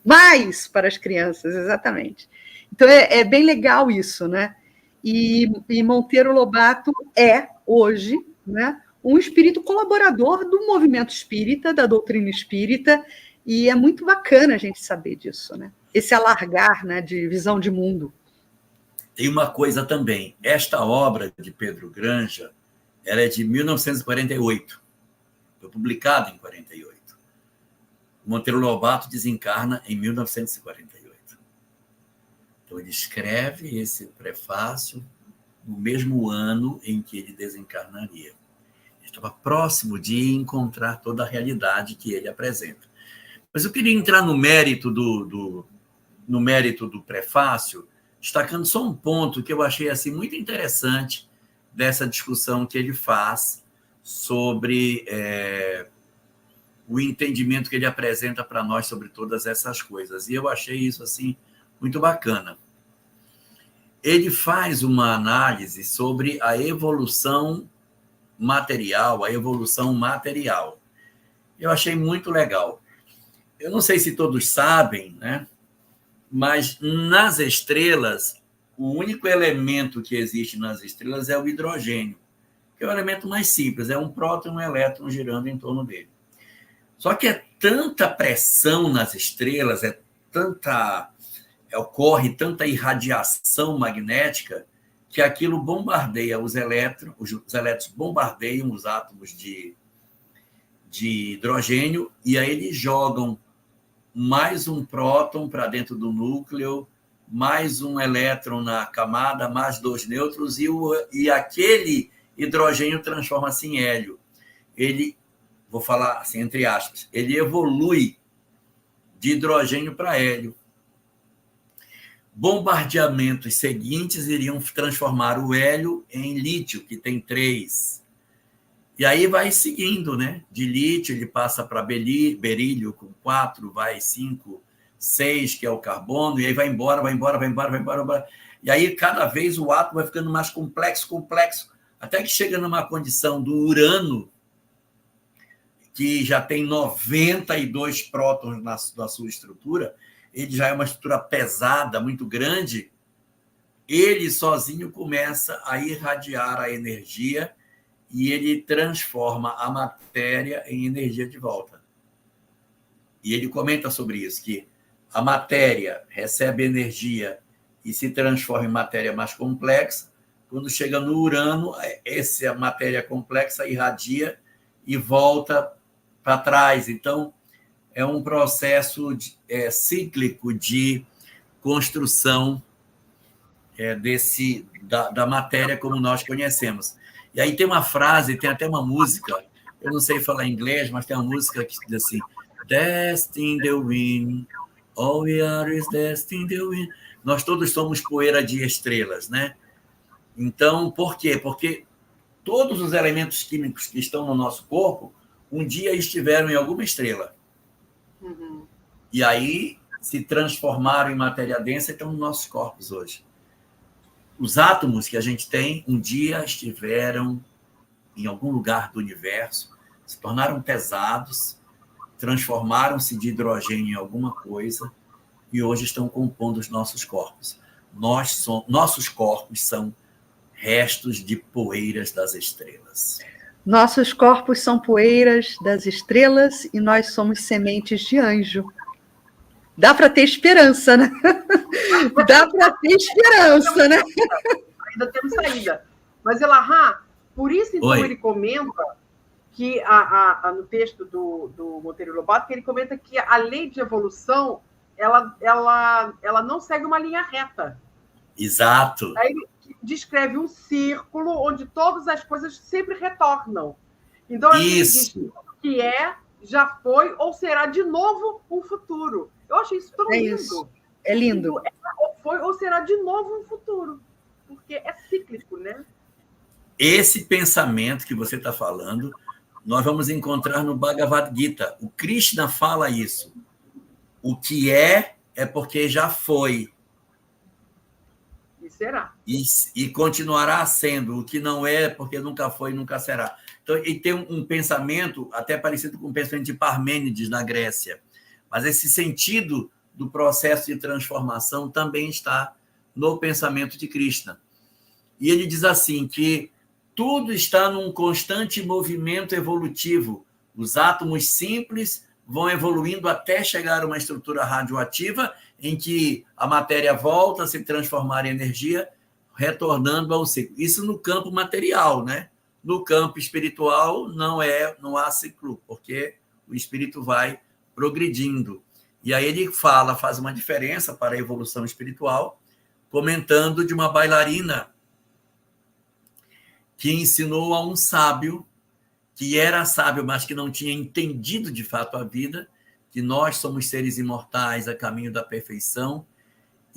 Mais para as crianças, exatamente. Então, é bem legal isso, né? E Monteiro Lobato é, hoje, né, um espírito colaborador do movimento espírita, da doutrina espírita, e é muito bacana a gente saber disso, né? Esse alargar, né, de visão de mundo. Tem uma coisa também. Esta obra de Pedro Granja, ela é de 1948. Foi publicada em 48. Monteiro Lobato desencarna em 1948. Então, ele escreve esse prefácio no mesmo ano em que ele desencarnaria. Ele estava próximo de encontrar toda a realidade que ele apresenta. Mas eu queria entrar no mérito do prefácio, destacando só um ponto que eu achei assim, muito interessante dessa discussão que ele faz sobre o entendimento que ele apresenta para nós sobre todas essas coisas. E eu achei isso assim, muito bacana. Ele faz uma análise sobre a evolução material, Eu achei muito legal. Eu não sei se todos sabem, né? Mas nas estrelas, o único elemento que existe nas estrelas é o hidrogênio, que é o elemento mais simples, é um próton e um elétron girando em torno dele. Só que é tanta pressão nas estrelas, ocorre tanta irradiação magnética que aquilo bombardeia os elétrons bombardeiam os átomos de hidrogênio e aí eles jogam mais um próton para dentro do núcleo, mais um elétron na camada, mais 2 nêutrons, e aquele hidrogênio transforma-se em hélio. Ele, vou falar assim, entre aspas, ele evolui de hidrogênio para hélio. Bombardeamentos seguintes iriam transformar o hélio em lítio, que tem 3. E aí vai seguindo, né? De lítio, ele passa para berílio com 4, vai 5, 6, que é o carbono, e aí vai embora. E aí, cada vez, o átomo vai ficando mais complexo, até que chega numa condição do urano, que já tem 92 prótons na sua estrutura, ele já é uma estrutura pesada, muito grande, ele sozinho começa a irradiar a energia e ele transforma a matéria em energia de volta. E ele comenta sobre isso, que a matéria recebe energia e se transforma em matéria mais complexa. Quando chega no Urano, essa matéria complexa irradia e volta para trás. Então, é um processo cíclico de construção da matéria como nós conhecemos. E aí tem uma frase, tem até uma música, eu não sei falar inglês, mas tem uma música que diz assim: Dust in the wind, all we are is dust in the wind. Nós todos somos poeira de estrelas, né? Então, por quê? Porque todos os elementos químicos que estão no nosso corpo, um dia estiveram em alguma estrela. Uhum. E aí se transformaram em matéria densa e estão nos nossos corpos hoje. Os átomos que a gente tem, um dia estiveram em algum lugar do universo, se tornaram pesados, transformaram-se de hidrogênio em alguma coisa e hoje estão compondo os nossos corpos. Nossos corpos são restos de poeiras das estrelas. Nossos corpos são poeiras das estrelas e nós somos sementes de anjo. Dá para ter esperança, né? Dá para ter esperança, né? Ainda temos saída. Mas, Elahá, por isso, então, ele comenta que, no texto do Monteiro Lobato, que ele comenta que a lei de evolução, ela não segue uma linha reta. Exato. Aí ele descreve um círculo onde todas as coisas sempre retornam. Então, ele diz que já foi ou será de novo um futuro. Eu achei isso tão lindo. Isso. É lindo. Ou foi ou será de novo um futuro. Porque é cíclico, né? Esse pensamento que você está falando, nós vamos encontrar no Bhagavad Gita. O Krishna fala isso. O que é porque já foi. E será. E continuará sendo. O que não é porque nunca foi e nunca será. Então, ele tem um pensamento até parecido com o pensamento de Parmênides na Grécia. Mas esse sentido do processo de transformação também está no pensamento de Krishna. E ele diz assim, que tudo está num constante movimento evolutivo. Os átomos simples vão evoluindo até chegar a uma estrutura radioativa em que a matéria volta a se transformar em energia retornando ao ciclo. Isso no campo material, né? No campo espiritual não há ciclo, porque o espírito vai progredindo. E aí ele faz uma diferença para a evolução espiritual, comentando de uma bailarina que ensinou a um sábio, que era sábio, mas que não tinha entendido de fato a vida, que nós somos seres imortais a caminho da perfeição,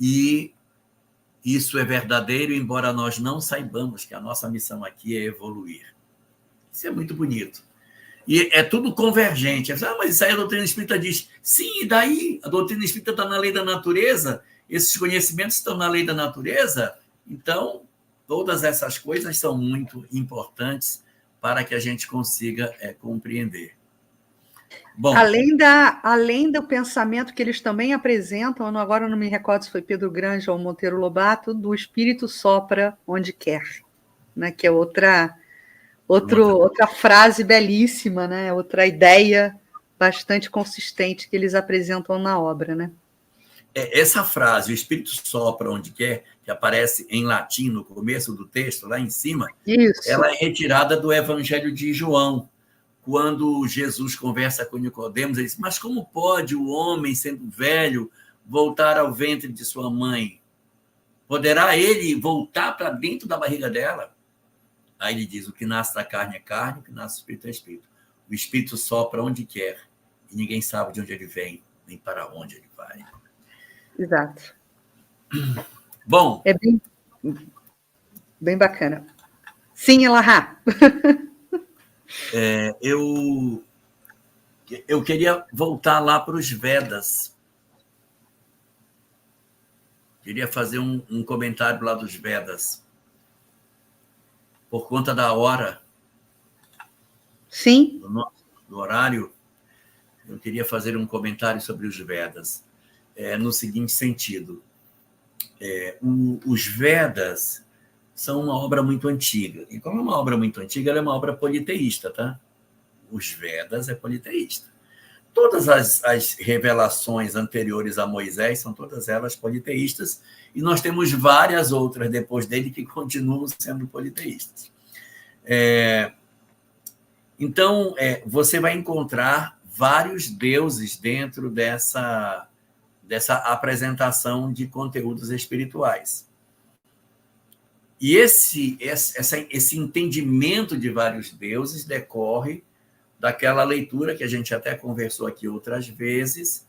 e isso é verdadeiro, embora nós não saibamos que a nossa missão aqui é evoluir. Isso é muito bonito. E é tudo convergente. Mas isso aí a doutrina espírita diz. Sim, e daí? A doutrina espírita está na lei da natureza, esses conhecimentos estão na lei da natureza, então todas essas coisas são muito importantes para que a gente consiga compreender. Bom, além do pensamento que eles também apresentam, agora eu não me recordo se foi Pedro Granja ou Monteiro Lobato, do espírito sopra onde quer, né? Que é outra frase belíssima, né? Outra ideia bastante consistente que eles apresentam na obra, né? Essa frase, o espírito sopra onde quer, que aparece em latim no começo do texto, lá em cima, isso. Ela é retirada do Evangelho de João, quando Jesus conversa com Nicodemos, ele diz, mas como pode o homem, sendo velho, voltar ao ventre de sua mãe? Poderá ele voltar para dentro da barriga dela? Aí ele diz, o que nasce da carne é carne, o que nasce do espírito é espírito. O espírito sopra onde quer, e ninguém sabe de onde ele vem, nem para onde ele vai. Exato. Bom. É bem bacana. Sim, Elahá. Eu queria voltar lá para os Vedas. Queria fazer um comentário lá dos Vedas. Por conta da hora. Sim. Do horário, eu queria fazer um comentário sobre os Vedas. No seguinte sentido. Os Vedas são uma obra muito antiga. E como é uma obra muito antiga, ela é uma obra politeísta, tá? Os Vedas é politeísta. Todas as revelações anteriores a Moisés são todas elas politeístas, e nós temos várias outras depois dele que continuam sendo politeístas. Então, você vai encontrar vários deuses dentro dessa apresentação de conteúdos espirituais. E esse entendimento de vários deuses decorre daquela leitura que a gente até conversou aqui outras vezes,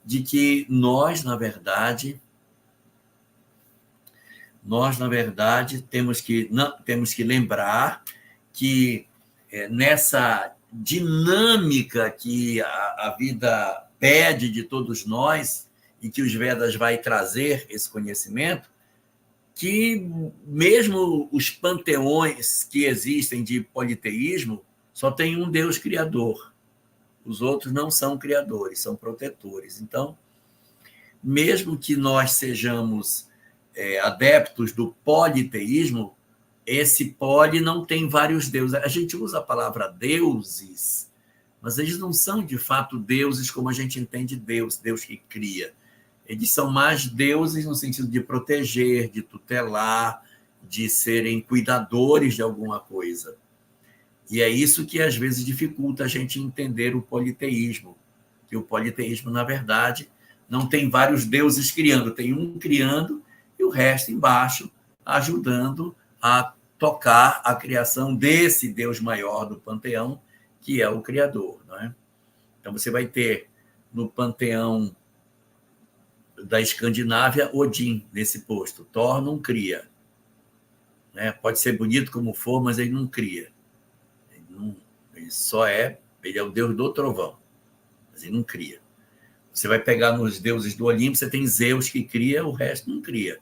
de que nós, na verdade, temos que lembrar que nessa dinâmica que a vida pede de todos nós e que os Vedas vai trazer esse conhecimento, que mesmo os panteões que existem de politeísmo só tem um Deus criador. Os outros não são criadores, são protetores. Então, mesmo que nós sejamos adeptos do politeísmo, esse poli não tem vários deuses. A gente usa a palavra deuses, mas eles não são, de fato, deuses como a gente entende Deus, Deus que cria. Eles são mais deuses no sentido de proteger, de tutelar, de serem cuidadores de alguma coisa. E é isso que, às vezes, dificulta a gente entender o politeísmo, que o politeísmo, na verdade, não tem vários deuses criando, tem um criando e o resto embaixo ajudando a tocar a criação desse Deus maior do panteão, que é o Criador. Não é? Então, você vai ter no panteão da Escandinávia, Odin, nesse posto. Thor não cria. Né? Pode ser bonito como for, mas ele não cria. Ele é o Deus do trovão, mas ele não cria. Você vai pegar nos deuses do Olimpo, você tem Zeus que cria, o resto não cria.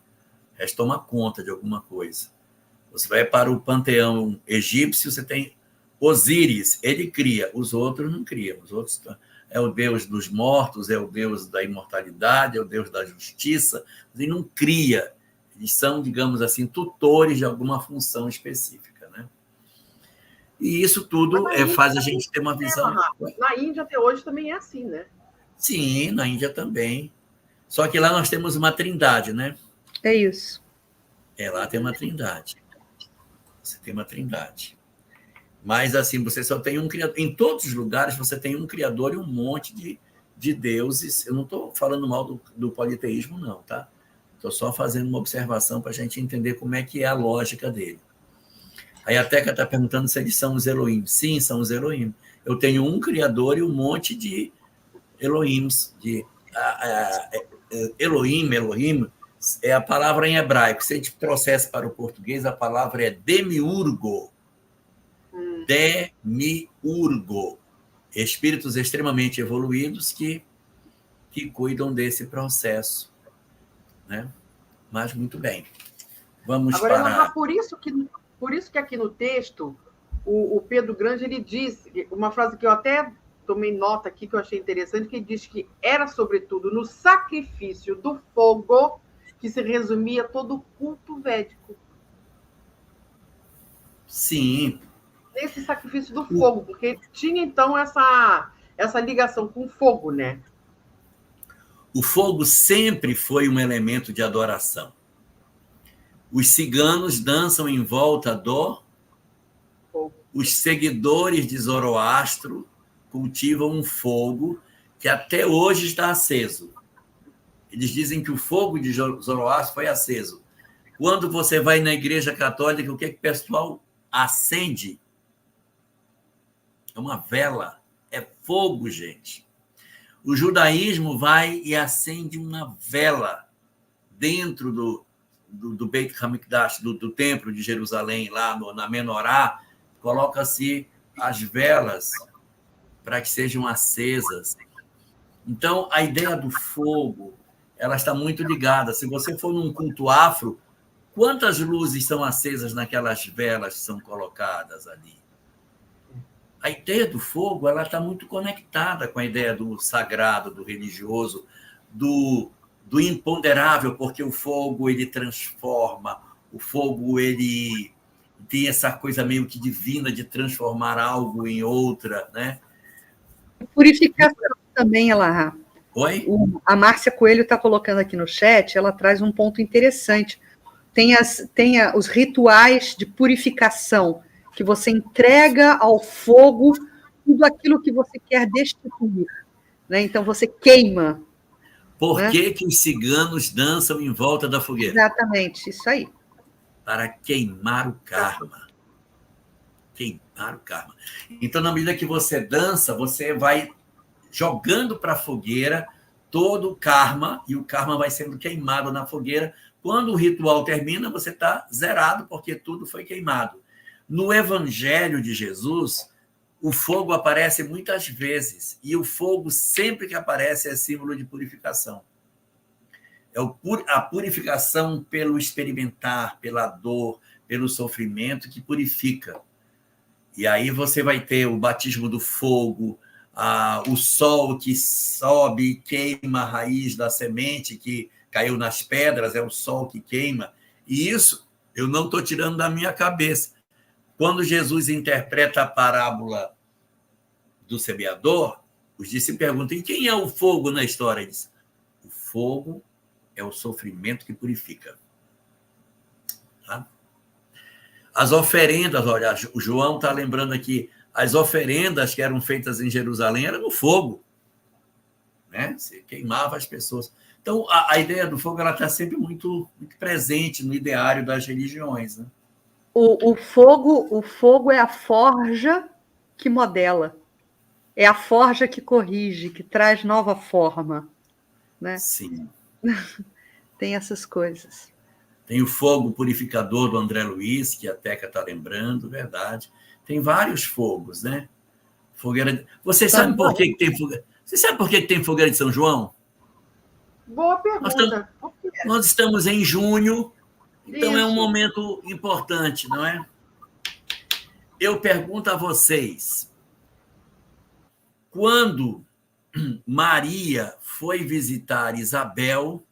O resto toma conta de alguma coisa. Você vai para o panteão egípcio, você tem Osíris, ele cria, os outros não criam. Os outros é o Deus dos mortos, é o Deus da imortalidade, é o Deus da justiça, mas ele não cria. Eles são, digamos assim, tutores de alguma função específica, né? E isso tudo faz a gente ter uma visão... Na Índia até hoje também é assim, né? Sim, na Índia também. Só que lá nós temos uma trindade, né? É isso. Lá tem uma trindade. Você tem uma trindade. Mas, assim, você só tem um criador. Em todos os lugares, você tem um criador e um monte de deuses. Eu não estou falando mal do politeísmo, não, tá? Estou só fazendo uma observação para a gente entender como é que é a lógica dele. Aí a Teca está perguntando se eles são os Elohim. Sim, são os Elohim. Eu tenho um criador e um monte de Elohims. Elohim, é a palavra em hebraico. Se a gente trouxesse para o português, a palavra é demiurgo. Demiurgo. Espíritos extremamente evoluídos que cuidam desse processo. Né? Mas muito bem. Vamos agora, para... por isso que aqui no texto, o Pedro Grande, ele diz uma frase que eu até tomei nota aqui, que eu achei interessante, que ele diz que era, sobretudo, no sacrifício do fogo que se resumia todo o culto védico. Sim. Nesse sacrifício do fogo, porque tinha, então, essa ligação com o fogo, né? O fogo sempre foi um elemento de adoração. Os ciganos dançam em volta do fogo. Os seguidores de Zoroastro cultivam um fogo que até hoje está aceso. Eles dizem que o fogo de Zoroastro foi aceso. Quando você vai na Igreja Católica, o que o pessoal acende? É uma vela. É fogo, gente. O judaísmo vai e acende uma vela dentro do Beit HaMikdash, do templo de Jerusalém, lá na Menorá, coloca-se as velas para que sejam acesas. Então, a ideia do fogo, ela está muito ligada. Se você for num culto afro, quantas luzes são acesas naquelas velas que são colocadas ali? A ideia do fogo, ela está muito conectada com a ideia do sagrado, do religioso, do imponderável, porque o fogo, ele transforma, o fogo, ele tem essa coisa meio que divina de transformar algo em outra, né? Purificação também, Elahá. Oi? A Márcia Coelho está colocando aqui no chat, ela traz um ponto interessante. Tem os rituais de purificação, que você entrega ao fogo tudo aquilo que você quer destituir. Né? Então, você queima. Por que os ciganos dançam em volta da fogueira? Exatamente, isso aí. Para queimar o karma. Queimar o karma. Então, na medida que você dança, você vai jogando para a fogueira todo o karma, e o karma vai sendo queimado na fogueira. Quando o ritual termina, você está zerado, porque tudo foi queimado. No Evangelho de Jesus, o fogo aparece muitas vezes, e o fogo, sempre que aparece, é símbolo de purificação. É a purificação pelo experimentar, pela dor, pelo sofrimento, que purifica. E aí você vai ter o batismo do fogo, o sol que sobe e queima a raiz da semente que caiu nas pedras, é o sol que queima. E isso eu não estou tirando da minha cabeça. Quando Jesus interpreta a parábola do semeador, os discípulos perguntam: e quem é o fogo na história? Ele diz: o fogo é o sofrimento que purifica. Tá? As oferendas, olha, o João está lembrando aqui, as oferendas que eram feitas em Jerusalém eram no fogo. Né? Você queimava as pessoas. Então, a ideia do fogo está sempre muito, muito presente no ideário das religiões. Né? O fogo é a forja que modela. É a forja que corrige, que traz nova forma. Né? Sim. Tem essas coisas. Tem o fogo purificador do André Luiz, que a Teca está lembrando, verdade. Tem vários fogos, né? Fogueira. Vocês sabem por que tem fogueira? Você sabe por que tem fogueira de São João? Boa pergunta. Nós estamos em junho, então Isso. É um momento importante, não é? Eu pergunto a vocês, quando Maria foi visitar Isabel,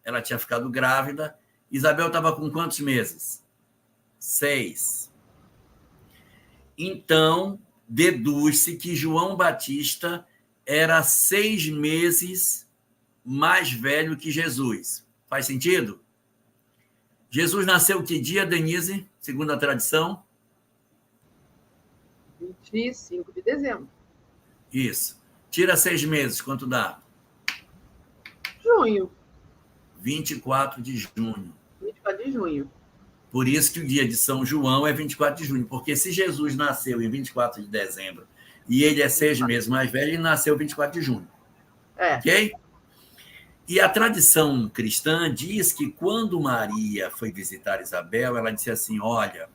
ela tinha ficado grávida, Isabel estava com quantos meses? 6. Então, deduz-se que João Batista era 6 meses mais velho que Jesus. Faz sentido? Jesus nasceu que dia, Denise, segundo a tradição? 25 de dezembro. Isso. Tira 6 meses, quanto dá? Junho. 24 de junho. 24 de junho. Por isso que o dia de São João é 24 de junho, porque se Jesus nasceu em 24 de dezembro e ele é 6 meses mais velho, ele nasceu 24 de junho. Ok? E a tradição cristã diz que quando Maria foi visitar Isabel, ela disse assim, olha,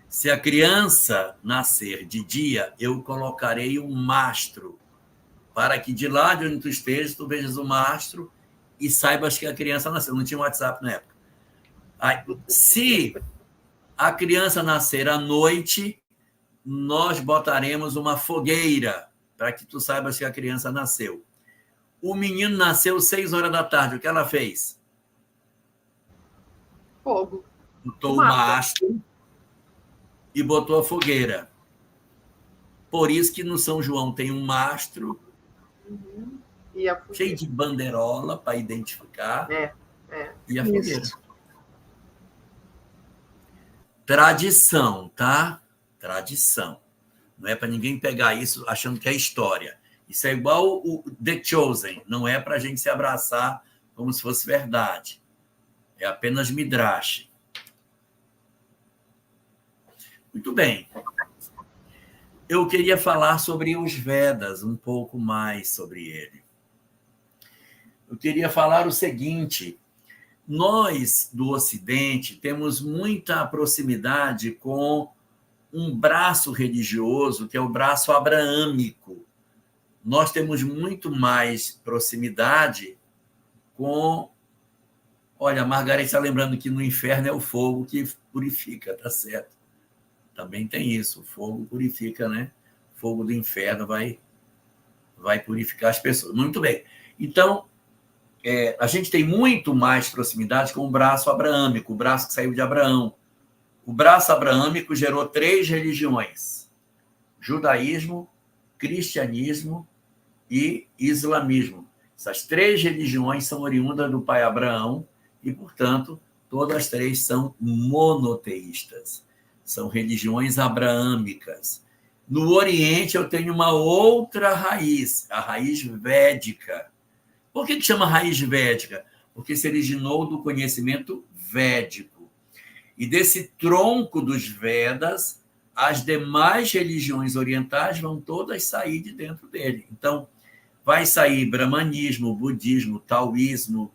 se a criança nascer de dia, eu colocarei um mastro, para que de lá de onde tu estejas, tu vejas o mastro e saibas que a criança nasceu. Não tinha WhatsApp na época. Se a criança nascer à noite, nós botaremos uma fogueira para que tu saibas que a criança nasceu. O menino nasceu 6 horas da tarde. O que ela fez? Fogo. Botou o mastro e botou a fogueira. Por isso que no São João tem um mastro cheio de bandeirola para identificar e a fogueira. Tradição, tá? Tradição. Não é para ninguém pegar isso achando que é história. Isso é igual o The Chosen. Não é para a gente se abraçar como se fosse verdade. É apenas midrash. Muito bem. Eu queria falar sobre os Vedas, um pouco mais sobre ele. Eu queria falar o seguinte: nós, do Ocidente, temos muita proximidade com um braço religioso, que é o braço abraâmico. Nós temos muito mais proximidade com... Olha, a Margareth está lembrando que no inferno é o fogo que purifica, tá certo? Também tem isso, o fogo purifica, né? O fogo do inferno vai purificar as pessoas. Muito bem. Então, a gente tem muito mais proximidade com o braço abraâmico, o braço que saiu de Abraão. O braço abraâmico gerou 3 religiões: judaísmo, cristianismo e islamismo. Essas 3 religiões são oriundas do pai Abraão e, portanto, todas as 3 são monoteístas. São religiões abraâmicas. No Oriente, eu tenho uma outra raiz, a raiz védica. Por que chama raiz védica? Porque se originou do conhecimento védico. E desse tronco dos Vedas, as demais religiões orientais vão todas sair de dentro dele. Então, vai sair brahmanismo, budismo, taoísmo,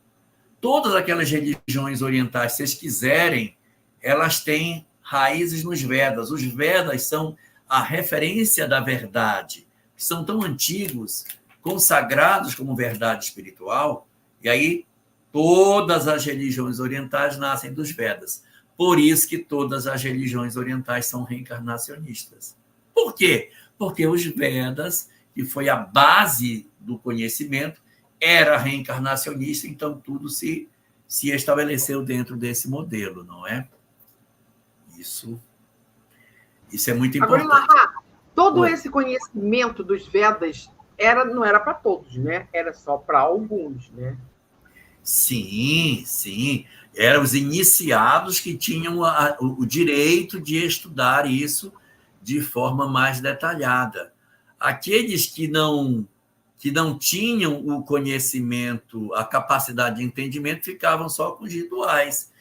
todas aquelas religiões orientais, se vocês quiserem, elas têm raízes nos Vedas. Os Vedas são a referência da verdade, que são tão antigos, consagrados como verdade espiritual, e aí todas as religiões orientais nascem dos Vedas. Por isso que todas as religiões orientais são reencarnacionistas. Por quê? Porque os Vedas, que foi a base do conhecimento, era reencarnacionista, então tudo se estabeleceu dentro desse modelo, não é? Isso é muito importante. Agora, todo esse conhecimento dos Vedas não era para todos, né? Era só para alguns, né? Sim, sim. Eram os iniciados que tinham o direito de estudar isso de forma mais detalhada. Aqueles que não tinham o conhecimento, a capacidade de entendimento, ficavam só com os rituais.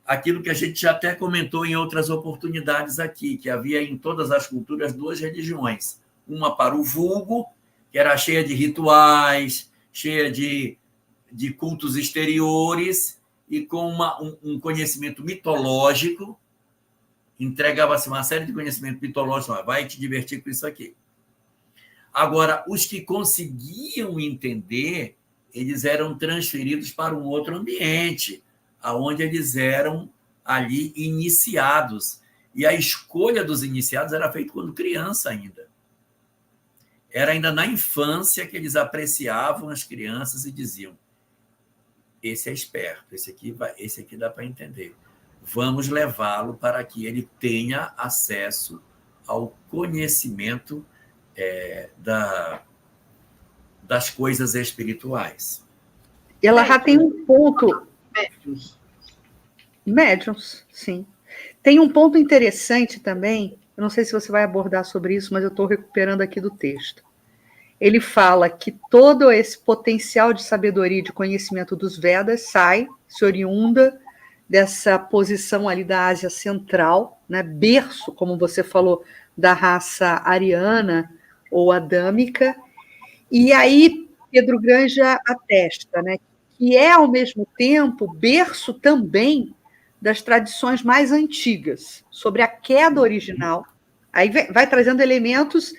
Aquilo que a gente já até comentou em outras oportunidades aqui, que havia em todas as culturas 2 religiões. Uma para o vulgo, que era cheia de rituais, cheia de cultos exteriores, e com um conhecimento mitológico, entregava-se uma série de conhecimento mitológico, vai te divertir com isso aqui. Agora, os que conseguiam entender, eles eram transferidos para um outro ambiente, onde eles eram ali iniciados. E a escolha dos iniciados era feita quando criança ainda. Era ainda na infância que eles apreciavam as crianças e diziam: esse é esperto, esse aqui dá para entender. Vamos levá-lo para que ele tenha acesso ao conhecimento das coisas espirituais. Ela já tem um ponto. Médiuns, sim. Tem um ponto interessante também, eu não sei se você vai abordar sobre isso, mas eu estou recuperando aqui do texto. Ele fala que todo esse potencial de sabedoria e de conhecimento dos Vedas se oriunda dessa posição ali da Ásia Central, né, berço, como você falou, da raça ariana ou adâmica. E aí Pedro Granja atesta, né, que é, ao mesmo tempo, berço também das tradições mais antigas, sobre a queda original. Aí vai trazendo elementos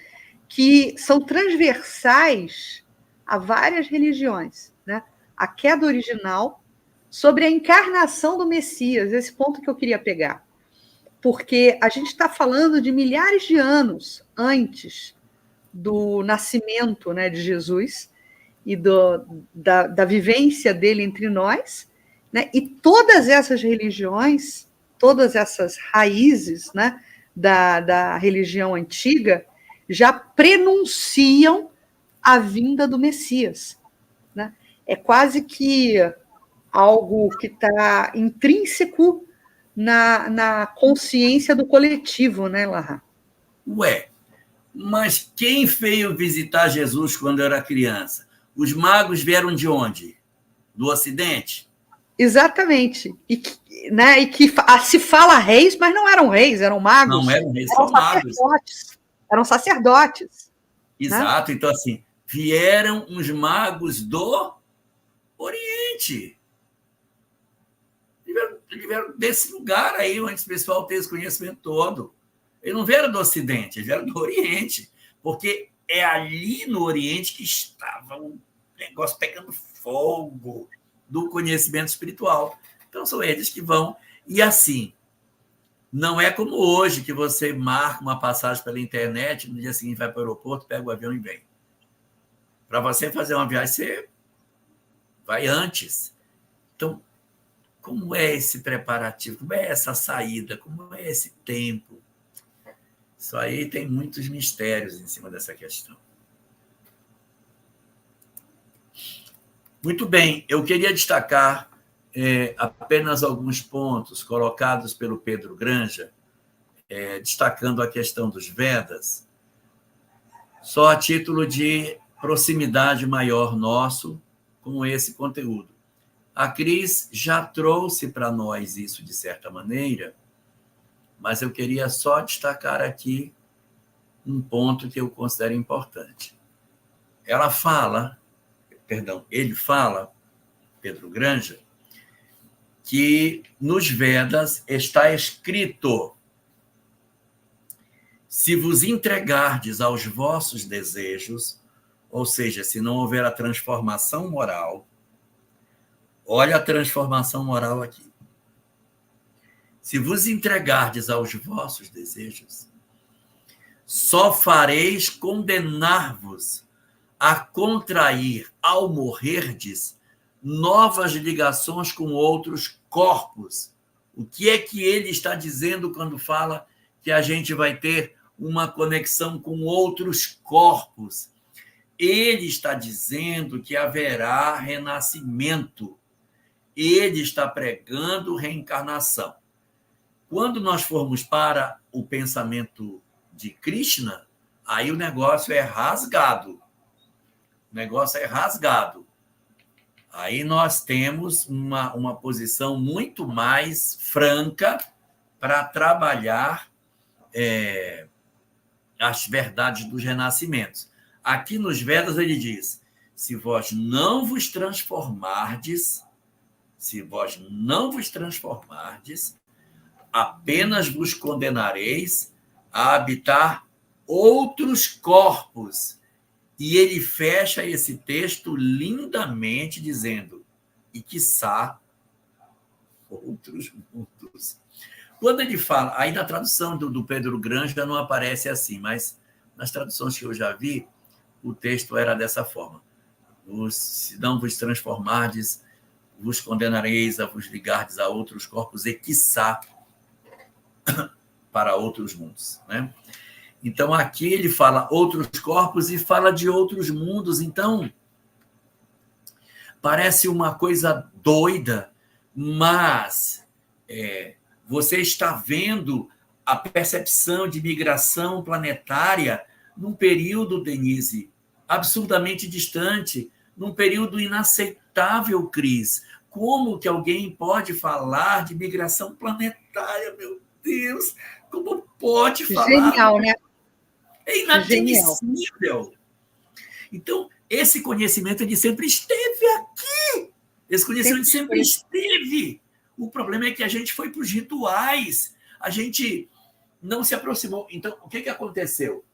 que são transversais a várias religiões, né? A queda original, sobre a encarnação do Messias, esse ponto que eu queria pegar. Porque a gente está falando de milhares de anos antes do nascimento, né, de Jesus e da vivência dele entre nós, né? E todas essas religiões, todas essas raízes, né, da religião antiga, já prenunciam a vinda do Messias, né? É quase que algo que está intrínseco na consciência do coletivo, né, Larra? Ué, mas quem veio visitar Jesus quando era criança? Os magos vieram de onde? Do Ocidente? Exatamente. E que se fala reis, mas não eram reis, eram magos. Não eram reis, são magos. Eram sacerdotes. Exato. Né? Então, assim, vieram os magos do Oriente. Eles vieram desse lugar aí onde o pessoal tem esse conhecimento todo. Eles não vieram do Ocidente, eles vieram do Oriente. Porque é ali no Oriente que estava o negócio pegando fogo do conhecimento espiritual. Então, são eles que vão. E assim, não é como hoje, que você marca uma passagem pela internet, no dia seguinte vai para o aeroporto, pega o avião e vem. Para você fazer uma viagem, você vai antes. Então, como é esse preparativo? Como é essa saída? Como é esse tempo? Isso aí tem muitos mistérios em cima dessa questão. Muito bem, eu queria destacar apenas alguns pontos colocados pelo Pedro Granja, destacando a questão dos Vedas, só a título de proximidade maior nosso com esse conteúdo. A Cris já trouxe para nós isso de certa maneira, mas eu queria só destacar aqui um ponto que eu considero importante. Ele fala, Pedro Granja, que nos Vedas está escrito: se vos entregardes aos vossos desejos, ou seja, se não houver a transformação moral, olha a transformação moral aqui. Se vos entregardes aos vossos desejos, só fareis condenar-vos a contrair, ao morrerdes, novas ligações com outros corpos. O que é que ele está dizendo quando fala que a gente vai ter uma conexão com outros corpos? Ele está dizendo que haverá renascimento. Ele está pregando reencarnação. Quando nós formos para o pensamento de Krishna, aí o negócio é rasgado. O negócio é rasgado. Aí nós temos uma posição muito mais franca para trabalhar as verdades dos renascimentos. Aqui nos Vedas ele diz: se vós não vos transformardes, apenas vos condenareis a habitar outros corpos. E ele fecha esse texto lindamente dizendo: e quiçá outros mundos. Quando ele fala, aí na tradução do Pedro Granja não aparece assim, mas nas traduções que eu já vi, o texto era dessa forma: se não vos transformardes, vos condenareis a vos ligardes a outros corpos e quiçá para outros mundos, né? Então, aqui ele fala outros corpos e fala de outros mundos. Então, parece uma coisa doida, mas Você está vendo a percepção de migração planetária num período, Denise, absurdamente distante, num período inaceitável, Cris. Como que alguém pode falar de migração planetária, meu Deus? Como pode falar? Genial, né? É inadmissível. Então, esse conhecimento ele sempre esteve aqui. Esse conhecimento sempre esteve. O problema é que a gente foi para os rituais. A gente não se aproximou. Então, o que aconteceu?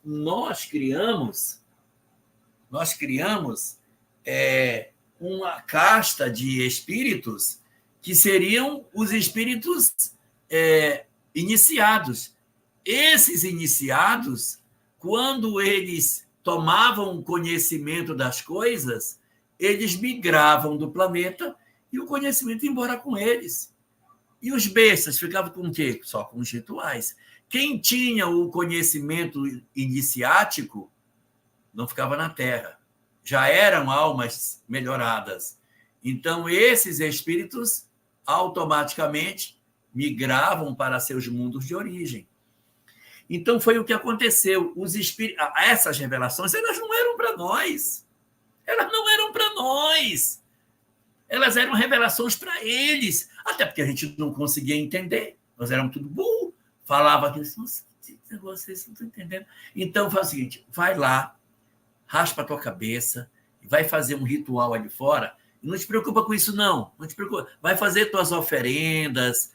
Nós criamos uma casta de espíritos que seriam os espíritos iniciados. Esses iniciados, quando eles tomavam conhecimento das coisas, eles migravam do planeta e o conhecimento ia embora com eles. E os bestas ficavam com o quê? Só com os rituais. Quem tinha o conhecimento iniciático não ficava na Terra. Já eram almas melhoradas. Então, esses espíritos automaticamente migravam para seus mundos de origem. Então, foi o que aconteceu. Essas revelações, elas não eram para nós. Elas não eram para nós. Elas eram revelações para eles. Até porque a gente não conseguia entender. Nós éramos tudo burro. Falava que vocês não estão entendendo. Então, faz o seguinte, vai lá, raspa a tua cabeça, vai fazer um ritual ali fora, e não te preocupa com isso, não. Não te preocupa. Vai fazer tuas oferendas.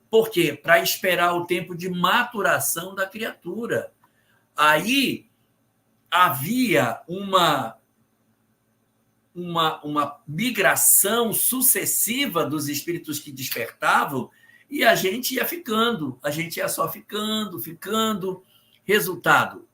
Por quê? Para esperar o tempo de maturação da criatura. Aí havia uma migração sucessiva dos espíritos que despertavam e a gente ia ficando. A gente ia só ficando. Resultado,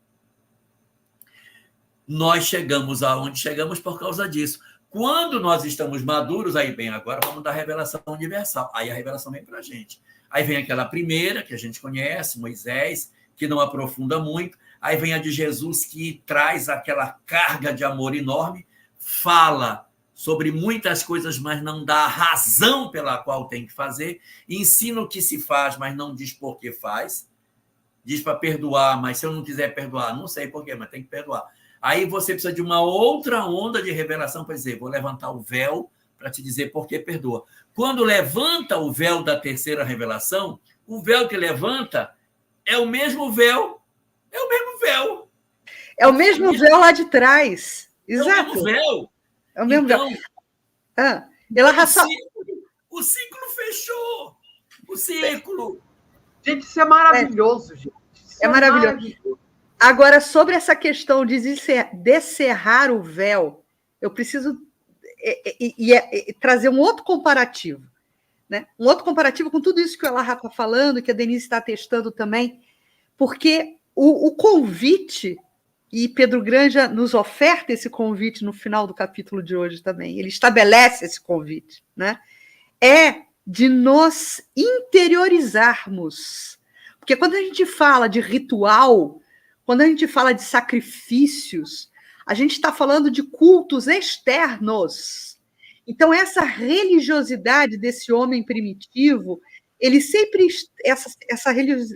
nós chegamos aonde chegamos por causa disso. Quando nós estamos maduros, aí bem, agora vamos dar a revelação universal. Aí a revelação vem para a gente. Aí vem aquela primeira, que a gente conhece, Moisés, que não aprofunda muito. Aí vem a de Jesus, que traz aquela carga de amor enorme, fala sobre muitas coisas, mas não dá a razão pela qual tem que fazer, ensina o que se faz, mas não diz por que faz. Diz para perdoar, mas se eu não quiser perdoar, não sei por quê, mas tem que perdoar. Aí você precisa de uma outra onda de revelação para dizer, vou levantar o véu para te dizer por que perdoa. Quando levanta o véu da terceira revelação, o véu que levanta é o mesmo véu. É o mesmo véu. É o mesmo véu lá de trás. Exato. É o mesmo véu. É o mesmo véu. O ciclo fechou. O ciclo. Gente, isso é maravilhoso, gente. É maravilhoso. Agora, sobre essa questão de descerrar o véu, eu preciso trazer um outro comparativo. Né? Um outro comparativo com tudo isso que o Elarra está falando, que a Denise está testando também, porque o convite, e Pedro Granja nos oferta esse convite no final do capítulo de hoje também, ele estabelece esse convite, né? É de nos interiorizarmos. Porque quando a gente fala de ritual, quando a gente fala de sacrifícios, a gente está falando de cultos externos. Então, essa religiosidade desse homem primitivo, ele sempre, essa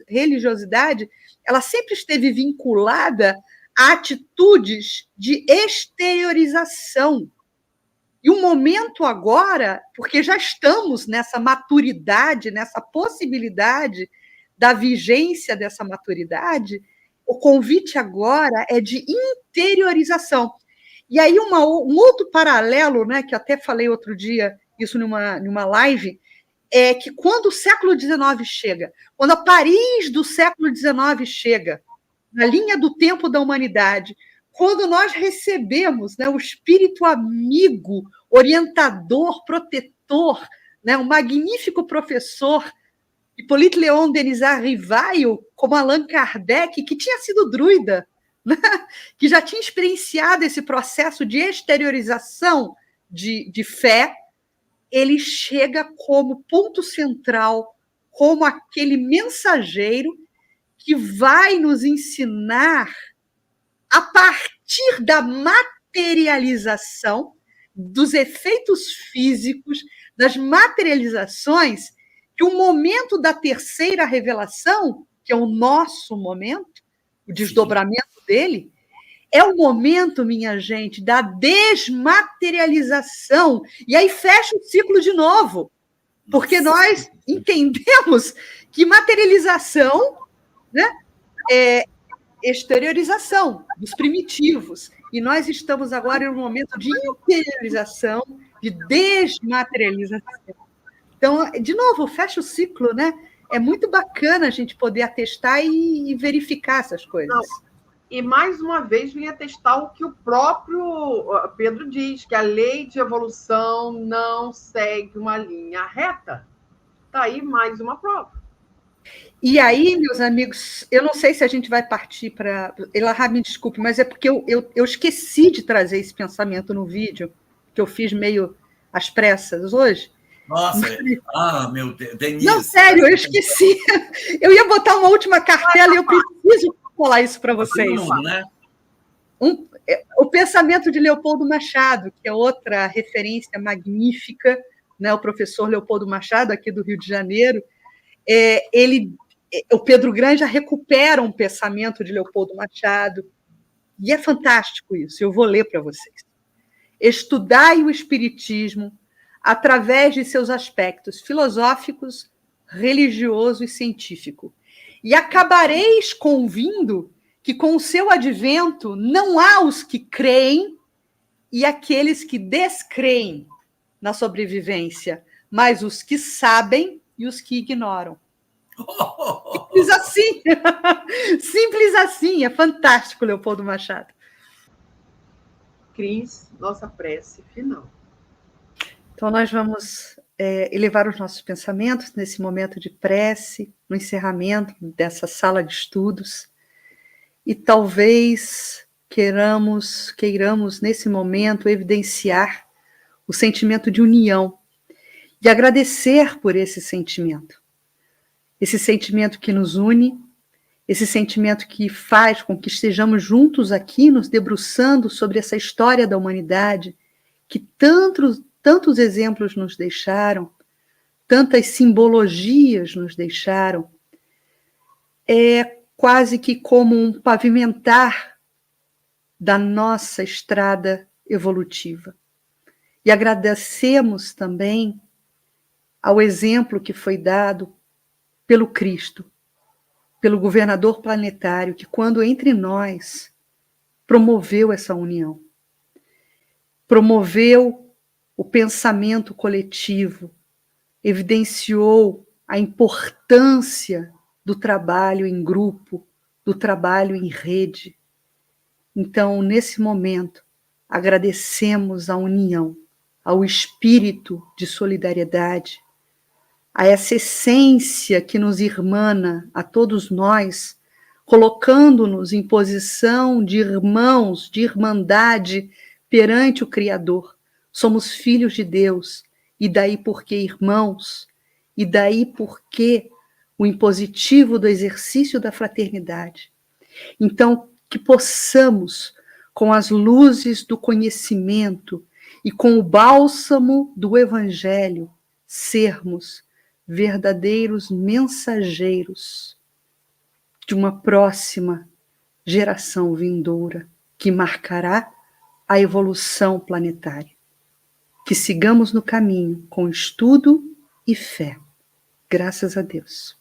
religiosidade, ela sempre esteve vinculada a atitudes de exteriorização. E o momento agora, porque já estamos nessa maturidade, nessa possibilidade da vigência dessa maturidade, o convite agora é de interiorização. E aí um outro paralelo, né, que eu até falei outro dia, isso numa live, é que quando o século XIX chega, quando a Paris do século XIX chega, na linha do tempo da humanidade, quando nós recebemos, né, o espírito amigo, orientador, protetor, né, um magnífico professor, Hippolyte Léon Denisard Rivail, como Allan Kardec, que tinha sido druida, né, que já tinha experienciado esse processo de exteriorização de fé, ele chega como ponto central, como aquele mensageiro que vai nos ensinar, a partir da materialização dos efeitos físicos, das materializações, que o momento da terceira revelação, que é o nosso momento, o desdobramento dele, é o momento, minha gente, da desmaterialização. E aí fecha o ciclo de novo, porque nós entendemos que materialização, né, é exteriorização dos primitivos. E nós estamos agora em um momento de interiorização, de desmaterialização. Então, de novo, fecha o ciclo, né? É muito bacana a gente poder atestar e verificar essas coisas. Não. E, mais uma vez, vim atestar o que o próprio Pedro diz, que a lei de evolução não segue uma linha reta. Está aí mais uma prova. E aí, meus amigos, eu não sei se a gente vai partir para... Elahá, me desculpe, mas é porque eu esqueci de trazer esse pensamento no vídeo, que eu fiz meio às pressas hoje. Nossa, meu Deus, Denise. Não, sério, eu esqueci. Eu ia botar uma última cartela e eu preciso falar isso para vocês. Né? O pensamento de Leopoldo Machado, que é outra referência magnífica, né? O professor Leopoldo Machado, aqui do Rio de Janeiro, o Pedro Grande já recupera um pensamento de Leopoldo Machado, e é fantástico isso, eu vou ler para vocês. Estudai o Espiritismo através de seus aspectos filosóficos, religioso e científico, e acabareis convindo que com o seu advento não há os que creem e aqueles que descreem na sobrevivência, mas os que sabem e os que ignoram. Simples assim. Simples assim. É fantástico, Leopoldo Machado. Cris, nossa prece final. Então, nós vamos elevar os nossos pensamentos nesse momento de prece, no encerramento dessa sala de estudos, e talvez queiramos nesse momento, evidenciar o sentimento de união e agradecer por esse sentimento que nos une, esse sentimento que faz com que estejamos juntos aqui, nos debruçando sobre essa história da humanidade, que tantos exemplos nos deixaram, tantas simbologias nos deixaram. É quase que como um pavimentar da nossa estrada evolutiva. E agradecemos também ao exemplo que foi dado pelo Cristo, pelo governador planetário, que quando entre nós promoveu essa união, promoveu o pensamento coletivo, evidenciou a importância do trabalho em grupo, do trabalho em rede. Então, nesse momento, agradecemos a união, ao espírito de solidariedade, a essa essência que nos irmana a todos nós, colocando-nos em posição de irmãos, de irmandade perante o Criador. Somos filhos de Deus, e daí porque irmãos, e daí porque o impositivo do exercício da fraternidade. Então, que possamos, com as luzes do conhecimento e com o bálsamo do Evangelho, sermos verdadeiros mensageiros de uma próxima geração vindoura que marcará a evolução planetária. Que sigamos no caminho com estudo e fé. Graças a Deus.